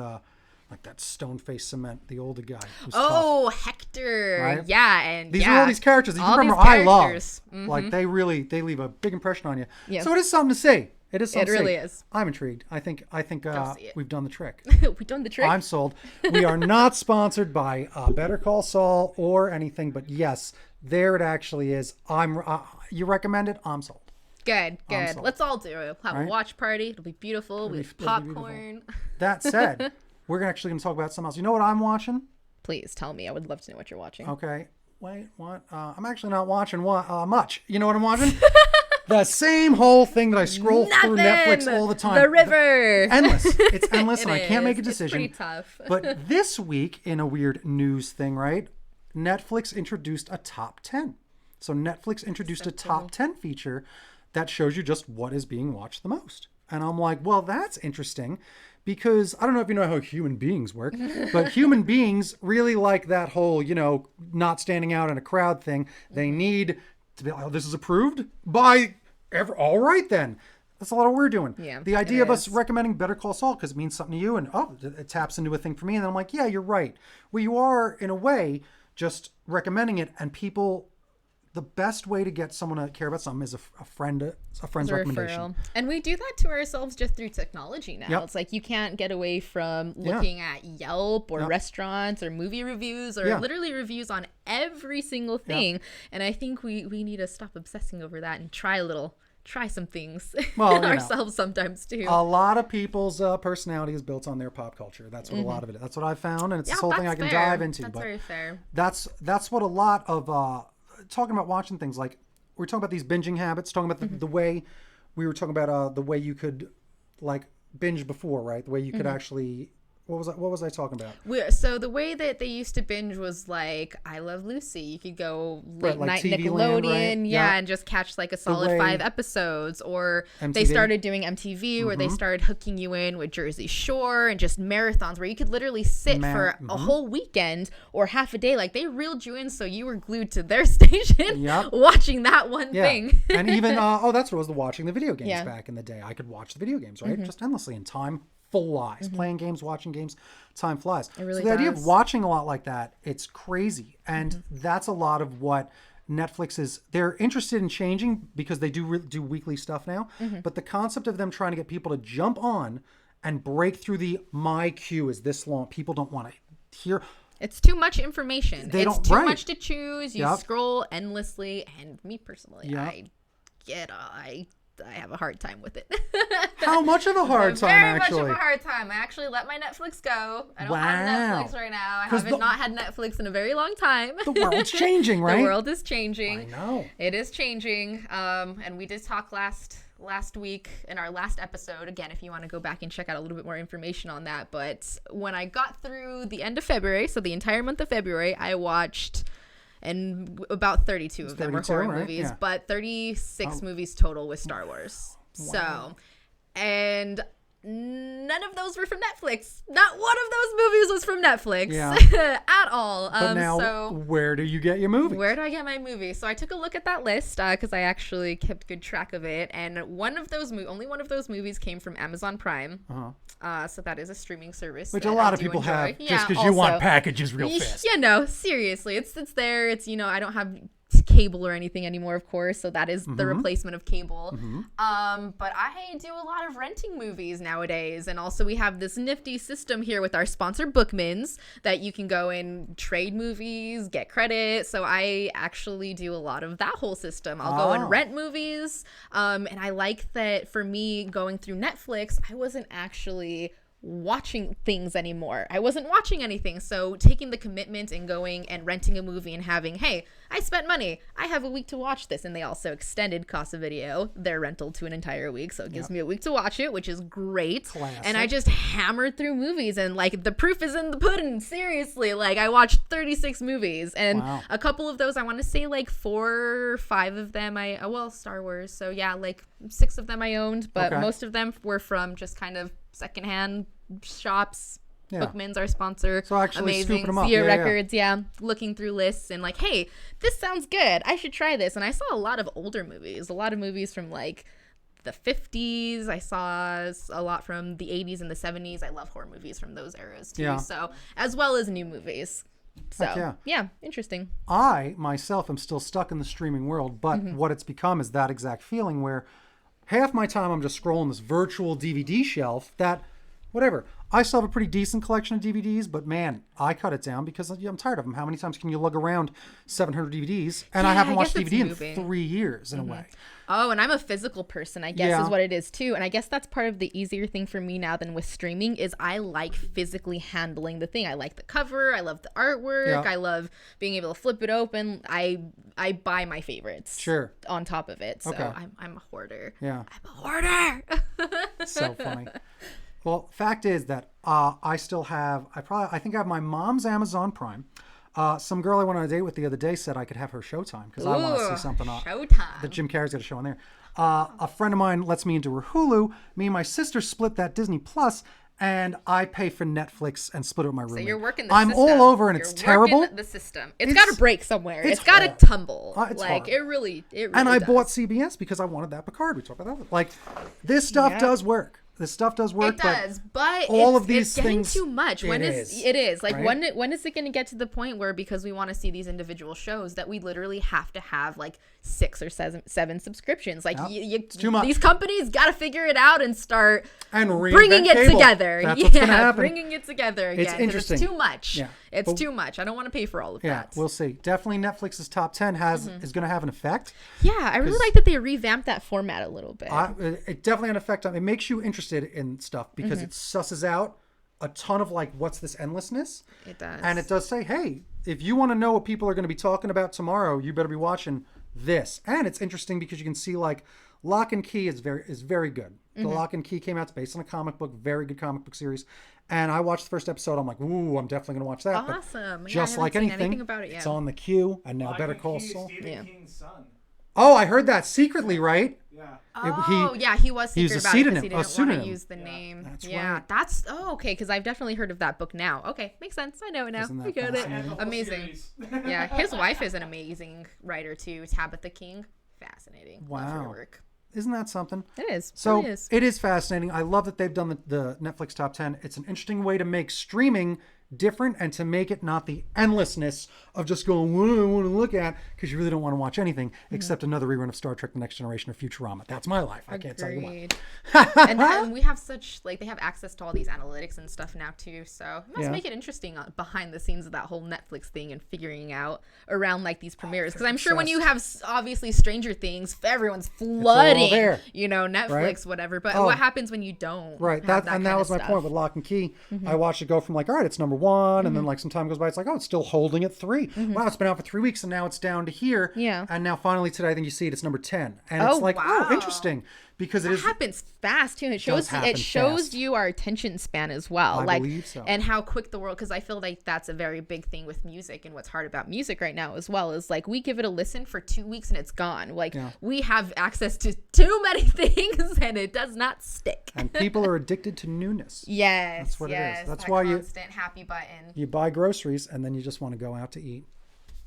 like that stone-faced cement, the older guy. Tough. Hector. Right? Yeah, and these are all these characters that you remember I love. Like they leave a big impression on you. Yeah. So it is something to see. It is something to see. It really is. I'm intrigued. I think we've done the trick. We've done the trick. I'm sold. We are not sponsored by Better Call Saul or anything, but yes, there it actually is. You recommend it? I'm sold. Good. Let's all do it. Have a watch party. It'll be beautiful. We have popcorn. Beautiful. That said, we're actually going to talk about something else. You know what I'm watching? Please tell me. I would love to know what you're watching. Okay. Wait, what? I'm actually not watching much. You know what I'm watching? The same whole thing that I scroll through Netflix all the time. The river. Endless. It's endless, and I can't is. make a decision. It's pretty tough. But this week, in a weird news thing, right? Netflix introduced a top 10. So Netflix introduced a top 10 feature that shows you just what is being watched the most. And I'm like, well, that's interesting, because I don't know if you know how human beings work, but human beings really like that whole, not standing out in a crowd thing. They need to be like, oh, this is approved by all right then. That's a lot of what we're doing. Yeah, the idea of us recommending Better Call Saul because it means something to you, and it taps into a thing for me. And then I'm like, yeah, you're right. Well, you are, in a way, just recommending it, and people... The best way to get someone to care about something is a friend's recommendation. Referral. And we do that to ourselves just through technology now. Yep. It's like you can't get away from looking at Yelp or restaurants or movie reviews or literally reviews on every single thing. And I think we need to stop obsessing over that and try some things ourselves sometimes too. A lot of people's personality is built on their pop culture. That's what a lot of it is. That's what I've found, and it's this whole thing I can dive into. That's very fair. That's what a lot of... talking about watching things, like we're talking about these binging habits, talking about the way we were talking about the way you could like binge before, right? The way you could actually what was I talking about? So the way that they used to binge was like I Love Lucy. You could go late like night TV Nickelodeon, Land, right? and just catch like a solid 5 episodes. Or MTV. they started doing MTV, where they started hooking you in with Jersey Shore and just marathons where you could literally sit for a whole weekend or half a day. Like they reeled you in, so you were glued to their station watching that one thing. And even that's what it was, watching the video games back in the day. I could watch the video games, right? Just endlessly, and time flies. Playing games, watching games, time flies. It really so the idea does. of watching a lot like that, it's crazy. And that's a lot of what Netflix is. They're interested in changing because they do weekly stuff now. But the concept of them trying to get people to jump on and break through my queue is this long. People don't want to hear. It's too much information. It's too right. much to choose. You scroll endlessly. And me personally, I have a hard time with it. How much of a hard time, actually? Very much of a hard time. I actually let my Netflix go. I don't have Netflix right now. I haven't not had Netflix in a very long time. The world's changing, right? The world is changing. I know. It is changing. And we did talk last week in our last episode. Again, if you want to go back and check out a little bit more information on that. But when I got through the end of February, so the entire month of February, I watched... And about 32 of them were horror movies, but 36 movies total with Star Wars. Wow. So, and none of those were from Netflix. Not one of those movies was from Netflix at all. But now, where do you get your movies? Where do I get my movies? So I took a look at that list because I actually kept good track of it. And only one of those movies came from Amazon Prime. So that is a streaming service. Which a lot of people have just because you want packages real fast. Seriously. It's there. It's, I don't have cable or anything anymore, of course, so that is the replacement of cable. But I do a lot of renting movies nowadays, and also we have this nifty system here with our sponsor Bookmans that you can go and trade movies, get credit. So I actually do a lot of that whole system. I'll go and rent movies, and I like that. For me, going through Netflix, I wasn't actually watching things anymore. I wasn't watching anything. So taking the commitment and going and renting a movie and having, hey, I spent money, I have a week to watch this. And they also extended Casa Video, their rental, to an entire week. So it gives me a week to watch it, which is great. Classic. And I just hammered through movies, and like the proof is in the pudding. Seriously, like I watched 36 movies, and a couple of those, I want to say like 4 or 5 of them Star Wars. So yeah, like 6 of them I owned, but most of them were from just kind of secondhand shops. Bookman's our sponsor. So actually amazing. Them up. Zia Records, looking through lists and like, hey, this sounds good, I should try this. And I saw a lot of older movies, a lot of movies from like the 50s. I saw a lot from the 80s and the 70s. I love horror movies from those eras too. So as well as new movies. So interesting. I myself am still stuck in the streaming world, but what it's become is that exact feeling where half my time I'm just scrolling this virtual DVD shelf that whatever. I still have a pretty decent collection of DVDs, but man, I cut it down because I'm tired of them. How many times can you lug around 700 DVDs? And I haven't watched DVD in 3 years in a way. Oh, and I'm a physical person, I guess, is what it is too. And I guess that's part of the easier thing for me now than with streaming is I like physically handling the thing. I like the cover. I love the artwork. I love being able to flip it open. I buy my favorites on top of it. So I'm a hoarder. Yeah. I'm a hoarder. So funny. Well, fact is that I still have, I think I have my mom's Amazon Prime. Some girl I went on a date with the other day said I could have her Showtime because I want to see something that Jim Carrey's got a show on there. A friend of mine lets me into her Hulu. Me and my sister split that Disney Plus, and I pay for Netflix and split it with my roommate. So you're working the system. I'm all over, and it's terrible. The system. It's got to break somewhere. It's got to tumble. Like it really and I bought CBS because I wanted that Picard. We talked about that. Like this stuff does work. This stuff does work. It does, but all of these it's things getting too much. It is like right? when is it going to get to the point where because we want to see these individual shows that we literally have to have like 6 or 7 subscriptions? Like it's too much. These companies got to figure it out and start bringing it together. That's what's gonna happen. Bringing it together again. It's interesting. It's too much. Yeah. It's too much. I don't want to pay for all of that. Yeah, we'll see. Definitely Netflix's top 10 is going to have an effect. Yeah, I really like that they revamped that format a little bit. It definitely had an effect on it. Makes you interested in stuff because it susses out a ton of like, what's this endlessness? It does. And it does say, hey, if you want to know what people are going to be talking about tomorrow, you better be watching this. And it's interesting because you can see like Lock and Key is very good. The Lock and Key came out. It's based on a comic book, very good comic book series. And I watched the first episode. I'm like, ooh, I'm definitely going to watch that. Awesome. But just like anything, about it yet. it's on the queue. And now Lock Better and Call Key is Saul. Stephen King's son. Oh, I heard that secretly, right? Yeah. He was secret used a about pseudonym, it because he didn't want pseudonym. to use the name. That's right. That's okay. Because I've definitely heard of that book now. Okay, makes sense. I know it now. Isn't that I get it. fascinating? Amazing. Yeah, his wife is an amazing writer too, Tabitha King. Fascinating. Wow. Love her work. Isn't that something? It is. So it it is fascinating. I love that they've done the Netflix top 10. It's an interesting way to make streaming different and to make it not the endlessness of just going, what do I want to look at? Because you really don't want to watch anything except another rerun of Star Trek The Next Generation or Futurama. That's my life. I can't tell you what. and we have such, like, they have access to all these analytics and stuff now too. So it must make it interesting behind the scenes of that whole Netflix thing and figuring out around like these premieres. Because I'm sure when you have obviously Stranger Things, everyone's flooding, Netflix, right? whatever. But what happens when you don't? Right. That was my point with Lock and Key. I watched it go from like, all right, it's number 1, and then like some time goes by, it's like, oh, it's still holding at 3. Wow, it's been out for 3 weeks, and now it's down to here. Yeah. And now finally today, I think you see it, it's number 10, and it's like, wow. oh, interesting, because it happens fast too. It shows you our attention span as well. I believe so. And how quick the world, because I feel like that's a very big thing with music, and what's hard about music right now as well is like we give it a listen for 2 weeks and it's gone. Like we have access to too many things and it does not stick. And people are addicted to newness. Yes, that's what it is. That's that why constant happy button. You buy groceries and then you just want to go out to eat.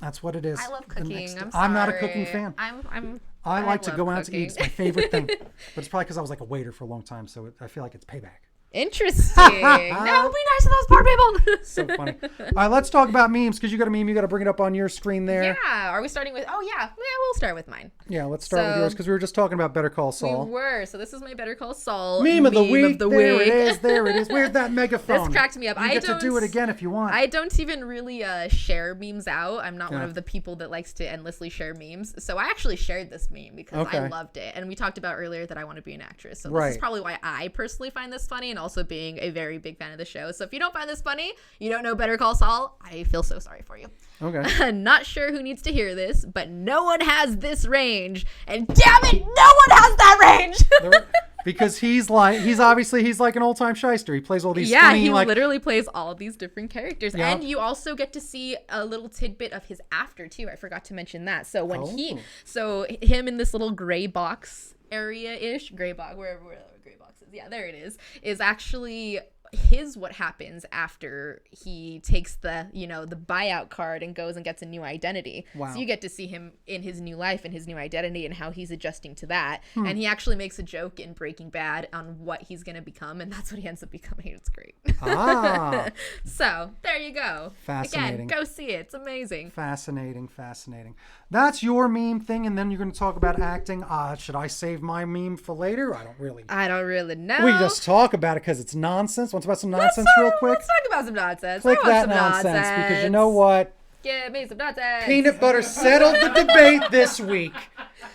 That's what it is. I love cooking. I'm not a cooking fan. I like to go out to eat. It's my favorite thing. But it's probably because I was like a waiter for a long time, so I feel like it's payback. Interesting. No, be nice to those poor people. So funny. All right, let's talk about memes, because you got a meme. You got to bring it up on your screen there. Yeah. Are we starting with? Oh yeah. We'll start with mine. Yeah, let's start with yours, because we were just talking about Better Call Saul. We were. So this is my Better Call Saul meme of the week. There it is. There it is. Where's that megaphone? This cracked me up. You get to do it again if you want. I don't even really share memes out. I'm not one of the people that likes to endlessly share memes. So I actually shared this meme because I loved it. And we talked about earlier that I want to be an actress. So this is probably why I personally find this funny, and also being a very big fan of the show. So if you don't find this funny, you don't know Better Call Saul, I feel so sorry for you. Okay. Not sure who needs to hear this, but no one has this range, and damn it, no one has that range. Because he's like an old-time shyster. He plays all these funny, he literally plays all of these different characters. Yeah. And you also get to see a little tidbit of his after too. I forgot to mention that. So when him in this little gray box area-ish, gray box, wherever gray box is. Yeah, there it is actually what happens after he takes the buyout card and goes and gets a new identity. Wow. So you get to see him in his new life and his new identity and how he's adjusting to that. And he actually makes a joke in Breaking Bad on what he's going to become, and that's what he ends up becoming. It's great. So there you go. Fascinating. Again, go see it. It's amazing. Fascinating. That's your meme thing, and then you're going to talk about acting. Should I save my meme for later? I don't really know. We just talk about it because it's nonsense. Want to talk about some nonsense real quick? Let's talk about some nonsense. Click I want that some nonsense because you know what? Give me some nonsense. Peanut butter settled the debate this week.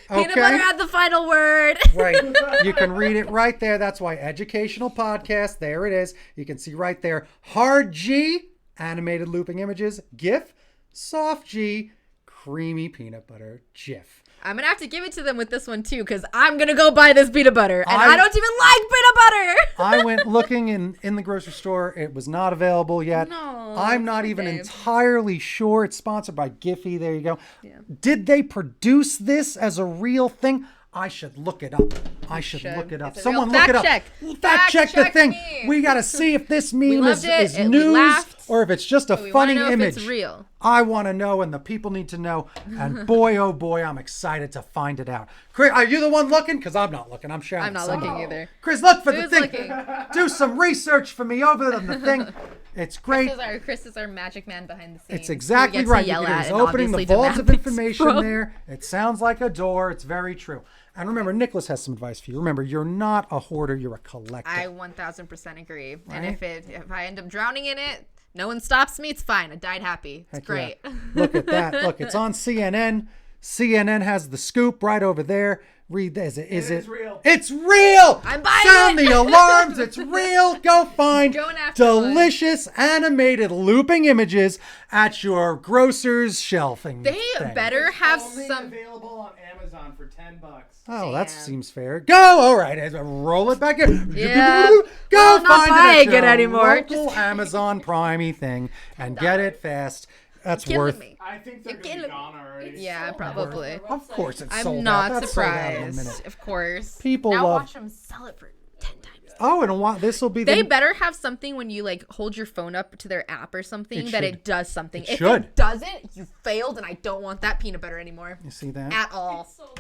Okay? Peanut butter had the final word. Right. You can read it right there. That's why educational podcast. There it is. You can see right there. Hard G, animated looping images. GIF, soft G, creamy peanut butter. GIF. I'm going to have to give it to them with this one, too, because I'm going to go buy this peanut butter. And I don't even like peanut butter. I went looking in the grocery store. It was not available yet. No, I'm not even Dave. entirely sure. It's sponsored by Giphy. There you go. Yeah. Did they produce this as a real thing? I should look it up. I should look it up. It's a Someone real look it up. fact check. Fact check the check thing. me. We got to see if this meme loved it, is and we news laughed. or if it's just a We funny wanna know image. if it's real. I want to know, and the people need to know. And boy, oh boy, I'm excited to find it out. Chris, are you the one looking? Because I'm not looking. I'm sharing. I'm not looking either. Chris, look for the Who's thing. looking? Do some research for me over on the thing. It's great. Chris is our magic man behind the scenes. It's exactly who we get to right. yell He's at and opening the obviously vaults of demand things information from. there. It sounds like a door. It's very true. And remember, Nicholas has some advice for you. Remember, you're not a hoarder. You're a collector. I 1000% agree. Right? And if I end up drowning in it, no one stops me. It's fine. I died happy. It's Heck great. yeah. Look at that. Look, it's on CNN. CNN has the scoop right over there. Read this. Is it real. It's real. I'm buying Sound it. the alarms. It's real. Go find Going after delicious animated looping images at your grocer's shelving. They thing. better have Only some. available on Amazon for $10. Oh, that Damn. seems fair. Go. All right. Roll it back in. Yeah. Go Well, not find buying it at it your anymore. local Amazon Prime-y thing and get it fast. That's Killing worth. me. I think they're You're going to killing be me. gone already. Yeah, probably. Of course, it's sold I'm out. not That's sold out in a minute. surprised. Of course. People now love- watch them sell it for 10 times. Oh, and this will be They the. better have something when you like hold your phone up to their app or something It that should. it does something. If should. it doesn't, you failed, and I don't want that peanut butter anymore You see that? at all. It's sold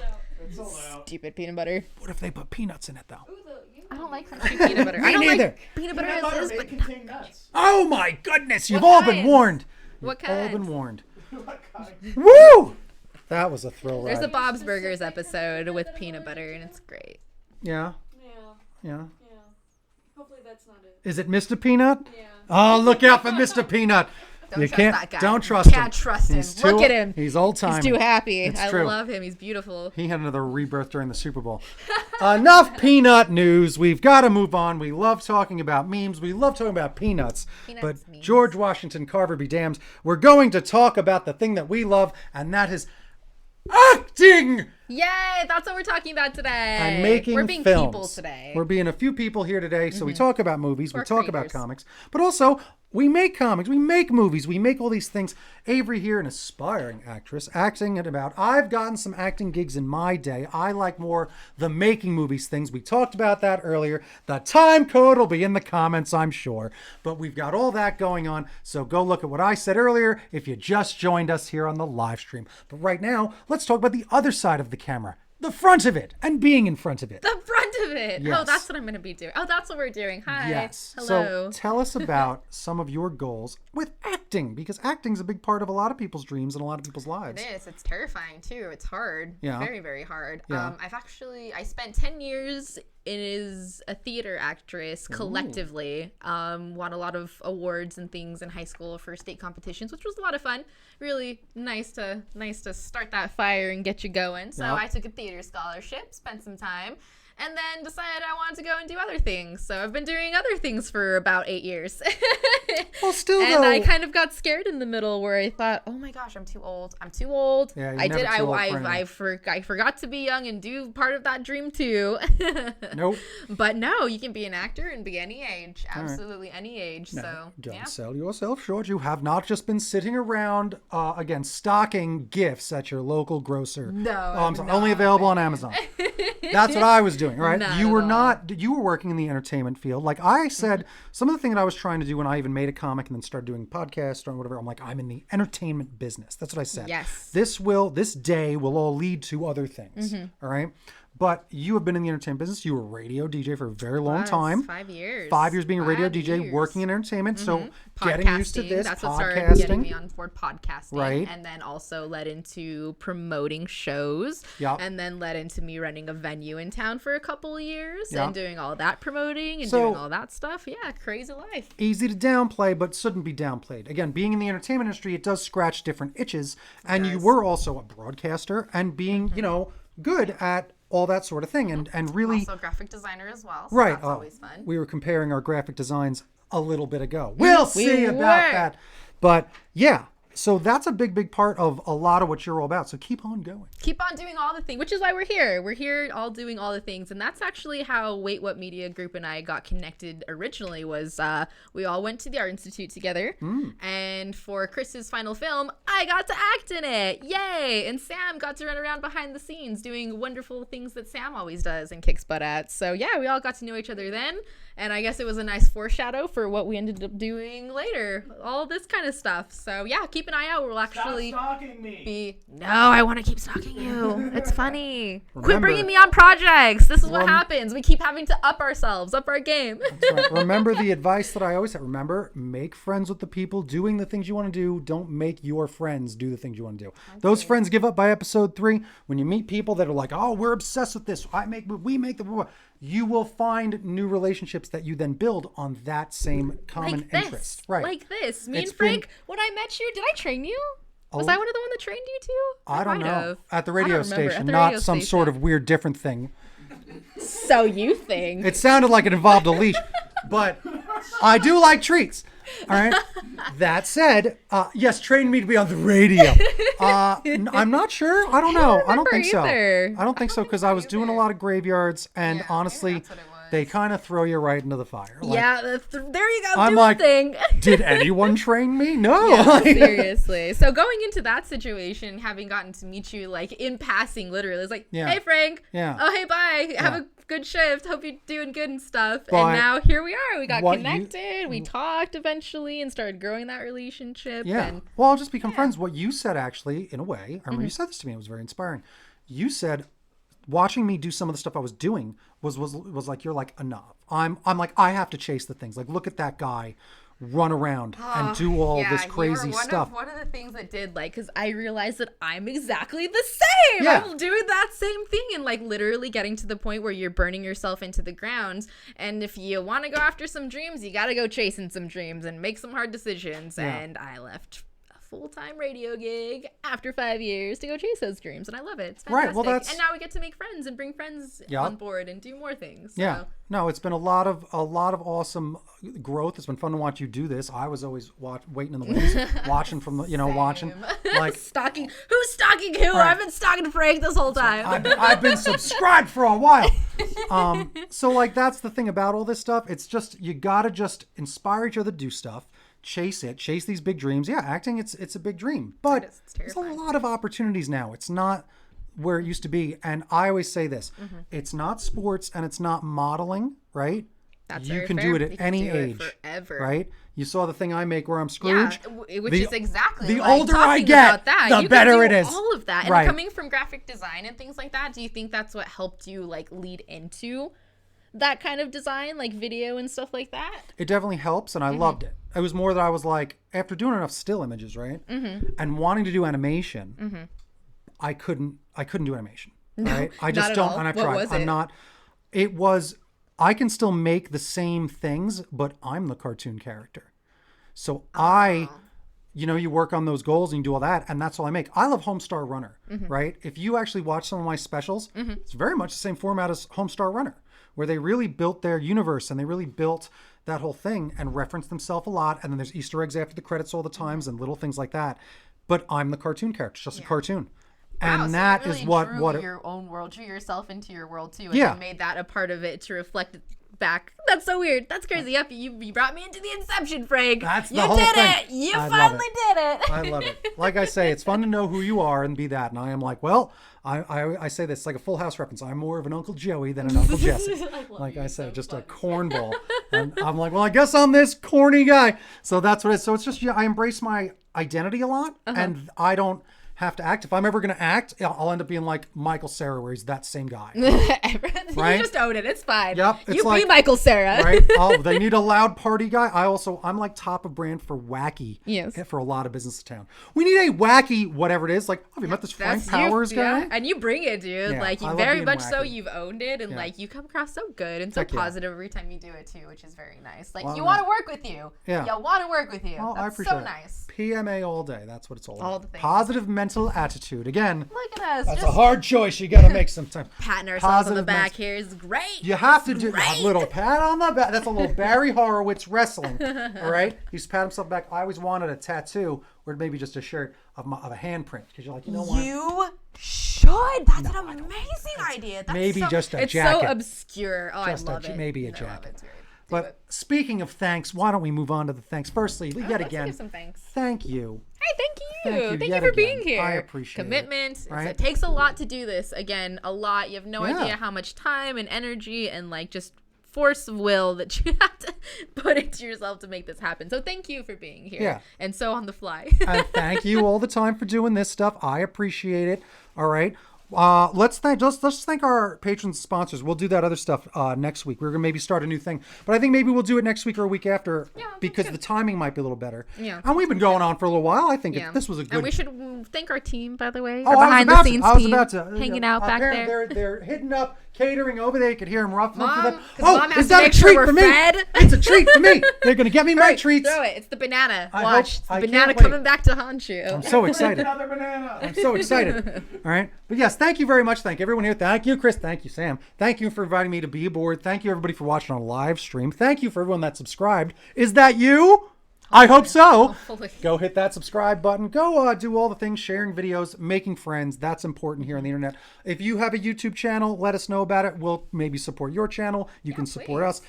out. Stupid peanut butter. What if they put peanuts in it though? I don't like crunchy peanut butter. I Me don't neither. like peanut butter Peanut as butter is, may but contain nuts. Oh my goodness! You've What all been kind? warned. what All been kind? warned. What kind? Woo! That was a thrill There's a ride. Bob's Burgers episode with peanut butter, and it's great. Yeah, Yeah, yeah. yeah. Hopefully that's not it. Is it Mr. Peanut? Yeah. Oh, look out for Mr. Peanut. Don't You trust can't. that guy. Don't trust him. Can't trust him. He's Look too- at him. He's old time. He's too happy. It's I true. love him. He's beautiful. He had another rebirth during the Super Bowl. Enough peanut news. We've got to move on. We love talking about memes. We love talking about peanuts. Peanuts, But memes. George Washington Carver be damned. We're going to talk about the thing that we love, and that is acting Yay! That's what we're talking about today. and making We're being films. people today. Mm-hmm. We're being a few people here today, so we talk about movies, we We're talk about creators. comics, but also we make comics, we make movies, we make all these things. Avery here, an aspiring actress, acting at about. I've gotten some acting gigs in my day. I like more the making movies things. We talked about that earlier. The time code will be in the comments, I'm sure. But we've got all that going on, so go look at what I said earlier if you just joined us here on the live stream. But right now, let's talk about the other side of the camera. The front of it and being in front of it. The front of it. Yes. Oh, that's what I'm going to be doing. Oh, that's what we're doing. Hi. Yes. Hello. So tell us about some of your goals with acting, because acting is a big part of a lot of people's dreams and a lot of people's lives. It is. It's terrifying too. It's hard. Yeah. Very, very hard. Yeah. I spent 10 years as a theater actress collectively. Won a lot of awards and things in high school for state competitions, which was a lot of fun. Really nice to start that fire and get you going. So Yeah. I took a theater scholarship, spent some time, and then decided I wanted to go and do other things. So I've been doing other things for about 8 years. Well, still And though. I kind of got scared in the middle where I thought, oh my gosh, I'm too old. I'm too old. Yeah, you're I never did. too old for anything. I forgot to be young and do part of that dream too. Nope. But no, you can be an actor and be any age. Absolutely any age. No, So don't yeah. sell yourself short. You have not just been sitting around, again, stocking gifts at your local grocer. No, Oh, I'm sorry. not Only available on Amazon. That's what I was doing, right? Not You at were all. not. You were working in the entertainment field. Like I said, some of the thing that I was trying to do when I even made a comic and then started doing podcasts or whatever. I'm like, I'm in the entertainment business. That's what I said. Yes. This day will all lead to other things. All right. But you have been in the entertainment business. You were a radio DJ for a very long time. 5 years. 5 years being a radio 5 DJ, years. working in entertainment. So getting used to Podcasting, this, that's what started getting me on board podcasting. Right. And then also led into promoting shows. Yep. And then led into me running a venue in town for a couple of years Yep. and doing all that promoting and So- doing all that stuff. Yeah, crazy life. Easy to downplay, but shouldn't be downplayed. Again, being in the entertainment industry, it does scratch different itches. And you does. were also a broadcaster and being, you know, good at all that sort of thing. And really, Also a graphic designer as well. So right. That's always fun. We were comparing our graphic designs a little bit ago. We'll see about were. that. But yeah, so that's a big part of a lot of what you're all about. So keep on going. Keep on doing all the things, which is why we're here. We're here all doing all the things. And that's actually how Wait What Media Group and I got connected originally was we all went to the Art Institute together. And for Chris's final film, I got to act in it. Yay. And Sam got to run around behind the scenes doing wonderful things that Sam always does and kicks butt at. So yeah, we all got to know each other then. And I guess it was a nice foreshadow for what we ended up doing later. All this kind of stuff. So yeah, keep an eye out. We'll actually Stop stalking me. no, I want to keep stalking you. It's funny. Quit Remember- bringing me on projects. This is what happens. We keep having to up ourselves, up our game. That's right. Remember the advice that I always have. Remember, make friends with the people doing the things you want to do. Don't make your friends do the things you want to do. Those friends give up by episode 3. When you meet people that are like, oh, we're obsessed with this. We make the... You will find new relationships that you then build on that same common Like this. interest. Right. Like this. Me It's and Frank, been- when I met you, did I train you? Was Oh. I one of the one that trained you too? I don't might know. have. At the I radio don't remember. At station, the not radio some station. sort of weird different thing. So you think. It sounded like it involved a leash, but I do like treats. All right. That said, yes, train me to be on the radio. I'm not sure. I don't know. I don't think so. either. I don't think so because I was doing a lot of graveyards, and Yeah, maybe honestly, that's what it was. they kind of throw you right into the fire. Like, Yeah, there you go. I'm do like, the thing. did anyone train me? No. Yeah, Like- seriously. So going into that situation, having gotten to meet you like in passing, literally, it's like, Yeah. hey Frank. Yeah. Oh hey bye. Have Yeah. a good shift. Hope you're doing good and stuff. But and now here we are. We got what you- connected. We talked eventually and started growing that relationship. Yeah. And Well, I'll just become friends. What you said, actually, in a way, I Mm-hmm. remember you said this to me. It was very inspiring. You said, watching me do some of the stuff I was doing was like, you're like, enough. I'm like, I have to chase the things. Like, look at that guy run around and do all this crazy stuff. One of the things that did, like, because I realized that I'm exactly the same. Yeah. I'm doing that same thing and, like, literally getting to the point where you're burning yourself into the ground. And if you want to go after some dreams, you got to go chasing some dreams and make some hard decisions. Yeah. And I left a full-time radio gig after 5 years to go chase those dreams. And I love it. It's fantastic. Right, well, that's- And now we get to make friends and bring friends Yeah. on board and do more things. So. Yeah. No, it's been a lot of awesome growth. It's been fun to watch you do this. I was always waiting in the wings, watching from the, watching like Stalking. Who's stalking who? Right. I've been stalking Frank this whole time. I've been subscribed for a while. So like that's the thing about all this stuff. It's just you gotta just inspire each other to do stuff, chase these big dreams. Yeah, acting it's a big dream, but It's there's a terrifying. lot of opportunities now. It's not where it used to be. And I always say this: it's not sports and it's not modeling, right? That's You very can fair. do it at You can any do it age, forever. right? You saw the thing I make where I'm Yeah, Scrooge. which The- is exactly the like older I talking get, about that. the You can better do it is. all of that, and Right. coming from graphic design and things like that, do you think that's what helped you like lead into that kind of design, like video and stuff like that? It definitely helps, and I loved it. It was more that I was like, after doing enough still images, right, and wanting to do animation, I couldn't do animation, right? I just not at don't, all. and I've What tried. was I'm it? not. It was. I can still make the same things, but I'm the cartoon character. So you work on those goals and you do all that, and that's all I make. I love Homestar Runner, right? If you actually watch some of my specials, it's very much the same format as Homestar Runner, where they really built their universe and they really built that whole thing and referenced themselves a lot. And then there's Easter eggs after the credits all the times and little things like that. But I'm the cartoon character, just a cartoon. Wow, And so that you is really what drew it, your own world, drew yourself into your world too, and Yeah. you made that a part of it to reflect it back. That's so weird. That's crazy. Yep, you brought me into the Inception, Frank. That's the you whole did thing. it. You I love finally it. did it. I love it. Like I say, it's fun to know who you are and be that. And I am like, well, I say this like a Full House reference. I'm more of an Uncle Joey than an Uncle Jesse. Like I said, just a cornball. And I'm like, well, I guess I'm this corny guy. So that's what it is. So it's just, I embrace my identity a lot, and I don't have to act. If I'm ever going to act, I'll end up being like Michael Cera, where he's that same guy. Right? You just own it. It's fine. Yep. It's You like, be Michael Cera. Right? Oh, they need a loud party guy. I'm like top of brand for wacky. Yes. For a lot of business in town. We need a wacky whatever it is. Like, have you met this Frank Powers guy? Yeah. And you bring it, dude. Yeah, like, I you love very being much so. wacky. You've owned it, and like you come across so good and so Heck yeah. positive every time you do it too, which is very nice. Like, Well, you want to work with you. Yeah. You want to work with you. Well, I That's appreciate so it. nice. PMA all day. That's what it's all about. the things. Positive mental attitude. Again, Look at us. that's just a hard choice. You got to make sometimes. patting ourselves on the Positive back mental- here is great. You have to do a Great. little pat on the back. That's a little Barry Horowitz wrestling. All right? He used to pat himself back. I always wanted a tattoo or maybe just a shirt of a handprint because you're like, you know what? You should. That's an amazing idea. That's Maybe just a it's jacket. so obscure. Oh, Just I love it. maybe a I love jacket. it. It's great. Do But it. speaking of thanks, why don't we move on to the thanks? Firstly, yet Let's again, give some thanks. thank you. Hey, thank you. Thank you Thank yet you for again. being here. I appreciate it. Commitment. Right? It takes a lot to do this. Again, a lot. You have no Yeah. idea how much time and energy and like just force of will that you have to put into yourself to make this happen. So thank you for being here. Yeah. And so on the fly. And thank you all the time for doing this stuff. I appreciate it. All right. Let's thank our patrons and sponsors. We'll do that other stuff next week. We're gonna maybe start a new thing, but I think maybe we'll do it next week or a week after because the timing might be a little better. Yeah. And we've been going on for a little while. I think this was a good. And we should thank our team, by the way. Oh, Our behind the scenes I was team about to. hanging out back there. They're hitting up catering over there. You could hear them ruffling Mom, for them. 'cause Mom has is to that a make sure treat we're for me? fed. It's a treat for me. They're gonna get me my Alright, treats. Throw it. It's the banana. I Watch. hope- It's the I can't banana wait. coming back to haunt you. I'm so excited. Another banana. I'm so excited. All right. But yes, thank you very much. Thank everyone here. Thank you, Chris. Thank you, Sam. Thank you for inviting me to be aboard. Thank you, everybody, for watching on a live stream. Thank you for everyone that subscribed. Is that you? I hope so. Hopefully. Go hit that subscribe button. Go do all the things, sharing videos, making friends. That's important here on the internet. If you have a YouTube channel, let us know about it. We'll maybe support your channel. You can support us.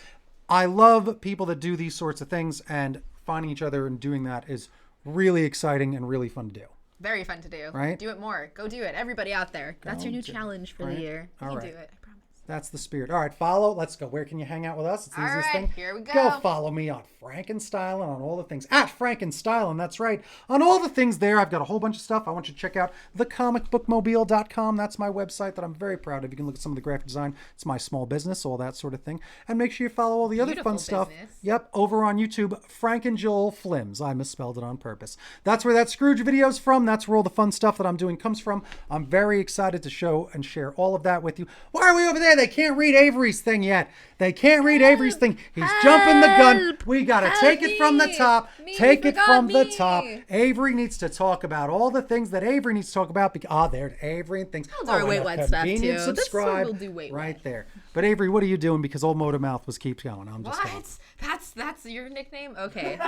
I love people that do these sorts of things, and finding each other and doing that is really exciting and really fun to do. Very fun to do. Right? Do it more. Go do it. Everybody out there. That's your new challenge for the year. You All can right. do it. I promise. That's the spirit. All right, follow. Let's go. Where can you hang out with us? It's the All easiest right, thing. here we go. Go follow me on Frankenstyle and on all the things. At Frankenstyle, and that's right. On all the things there, I've got a whole bunch of stuff. I want you to check out thecomicbookmobile.com. That's my website that I'm very proud of. You can look at some of the graphic design. It's my small business, all that sort of thing. And make sure you follow all the other Beautiful fun stuff. business. Yep, over on YouTube, Frank and Joel Flims. I misspelled it on purpose. That's where that Scrooge video's from. That's where all the fun stuff that I'm doing comes from. I'm very excited to show and share all of that with you. Why are we over there? They can't read Avery's thing yet. They can't read Avery's thing. He's jumping the gun. We got to take it from the top. Take it from the top. Avery needs to talk about all the things that Avery needs to talk about. There's Avery and things. do our and Wait a What stuff, convenient too. This is what subscribe we'll do Wait right What. there. But Avery, what are you doing? Because old Motor Mouth was keeps going. I'm just going. What? That's your nickname? Okay.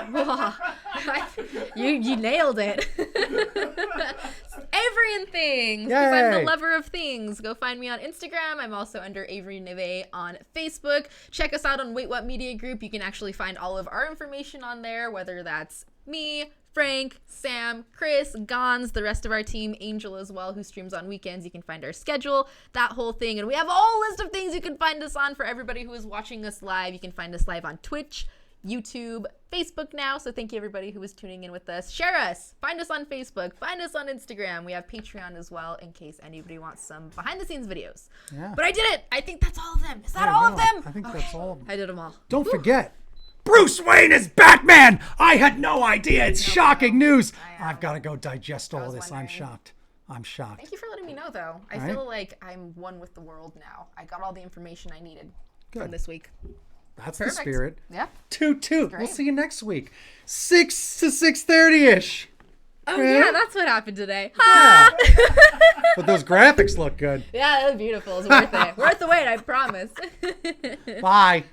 you nailed it. Avery and Things. Because I'm the Yay. lover of things. Go find me on Instagram. I'm also under Avery Neve on Facebook. Check us out on Wait What Media Group. You can actually find all of our information on there, whether that's me, Frank, Sam, Chris, Gons, the rest of our team, Angel as well, who streams on weekends. You can find our schedule, that whole thing. And we have a whole list of things you can find us on for everybody who is watching us live. You can find us live on Twitch, YouTube, Facebook now. So thank you everybody who was tuning in with us. Share us. Find us on Facebook. Find us on Instagram. We have Patreon as well in case anybody wants some behind the scenes videos. Yeah. But I did it. I think that's all of them. Is that There you all of go. them? I think Okay. that's all of them. I did them all. Don't forget, Bruce Wayne is Batman. I had no idea. It's shocking news. I've got to go digest all was this. I'm wondering. shocked. I'm shocked. Thank you for letting me know, though. I Right? feel like I'm one with the world now. I got all the information I needed Good. from this week. That's Perfect. the spirit. Yeah. Toot toot. We'll Great. see you next week. 6 to 6:30ish. Oh, Yeah. yeah, that's what happened today. Yeah. But those graphics look good. Yeah, that was beautiful. It's worth it. Worth the wait, I promise. Bye.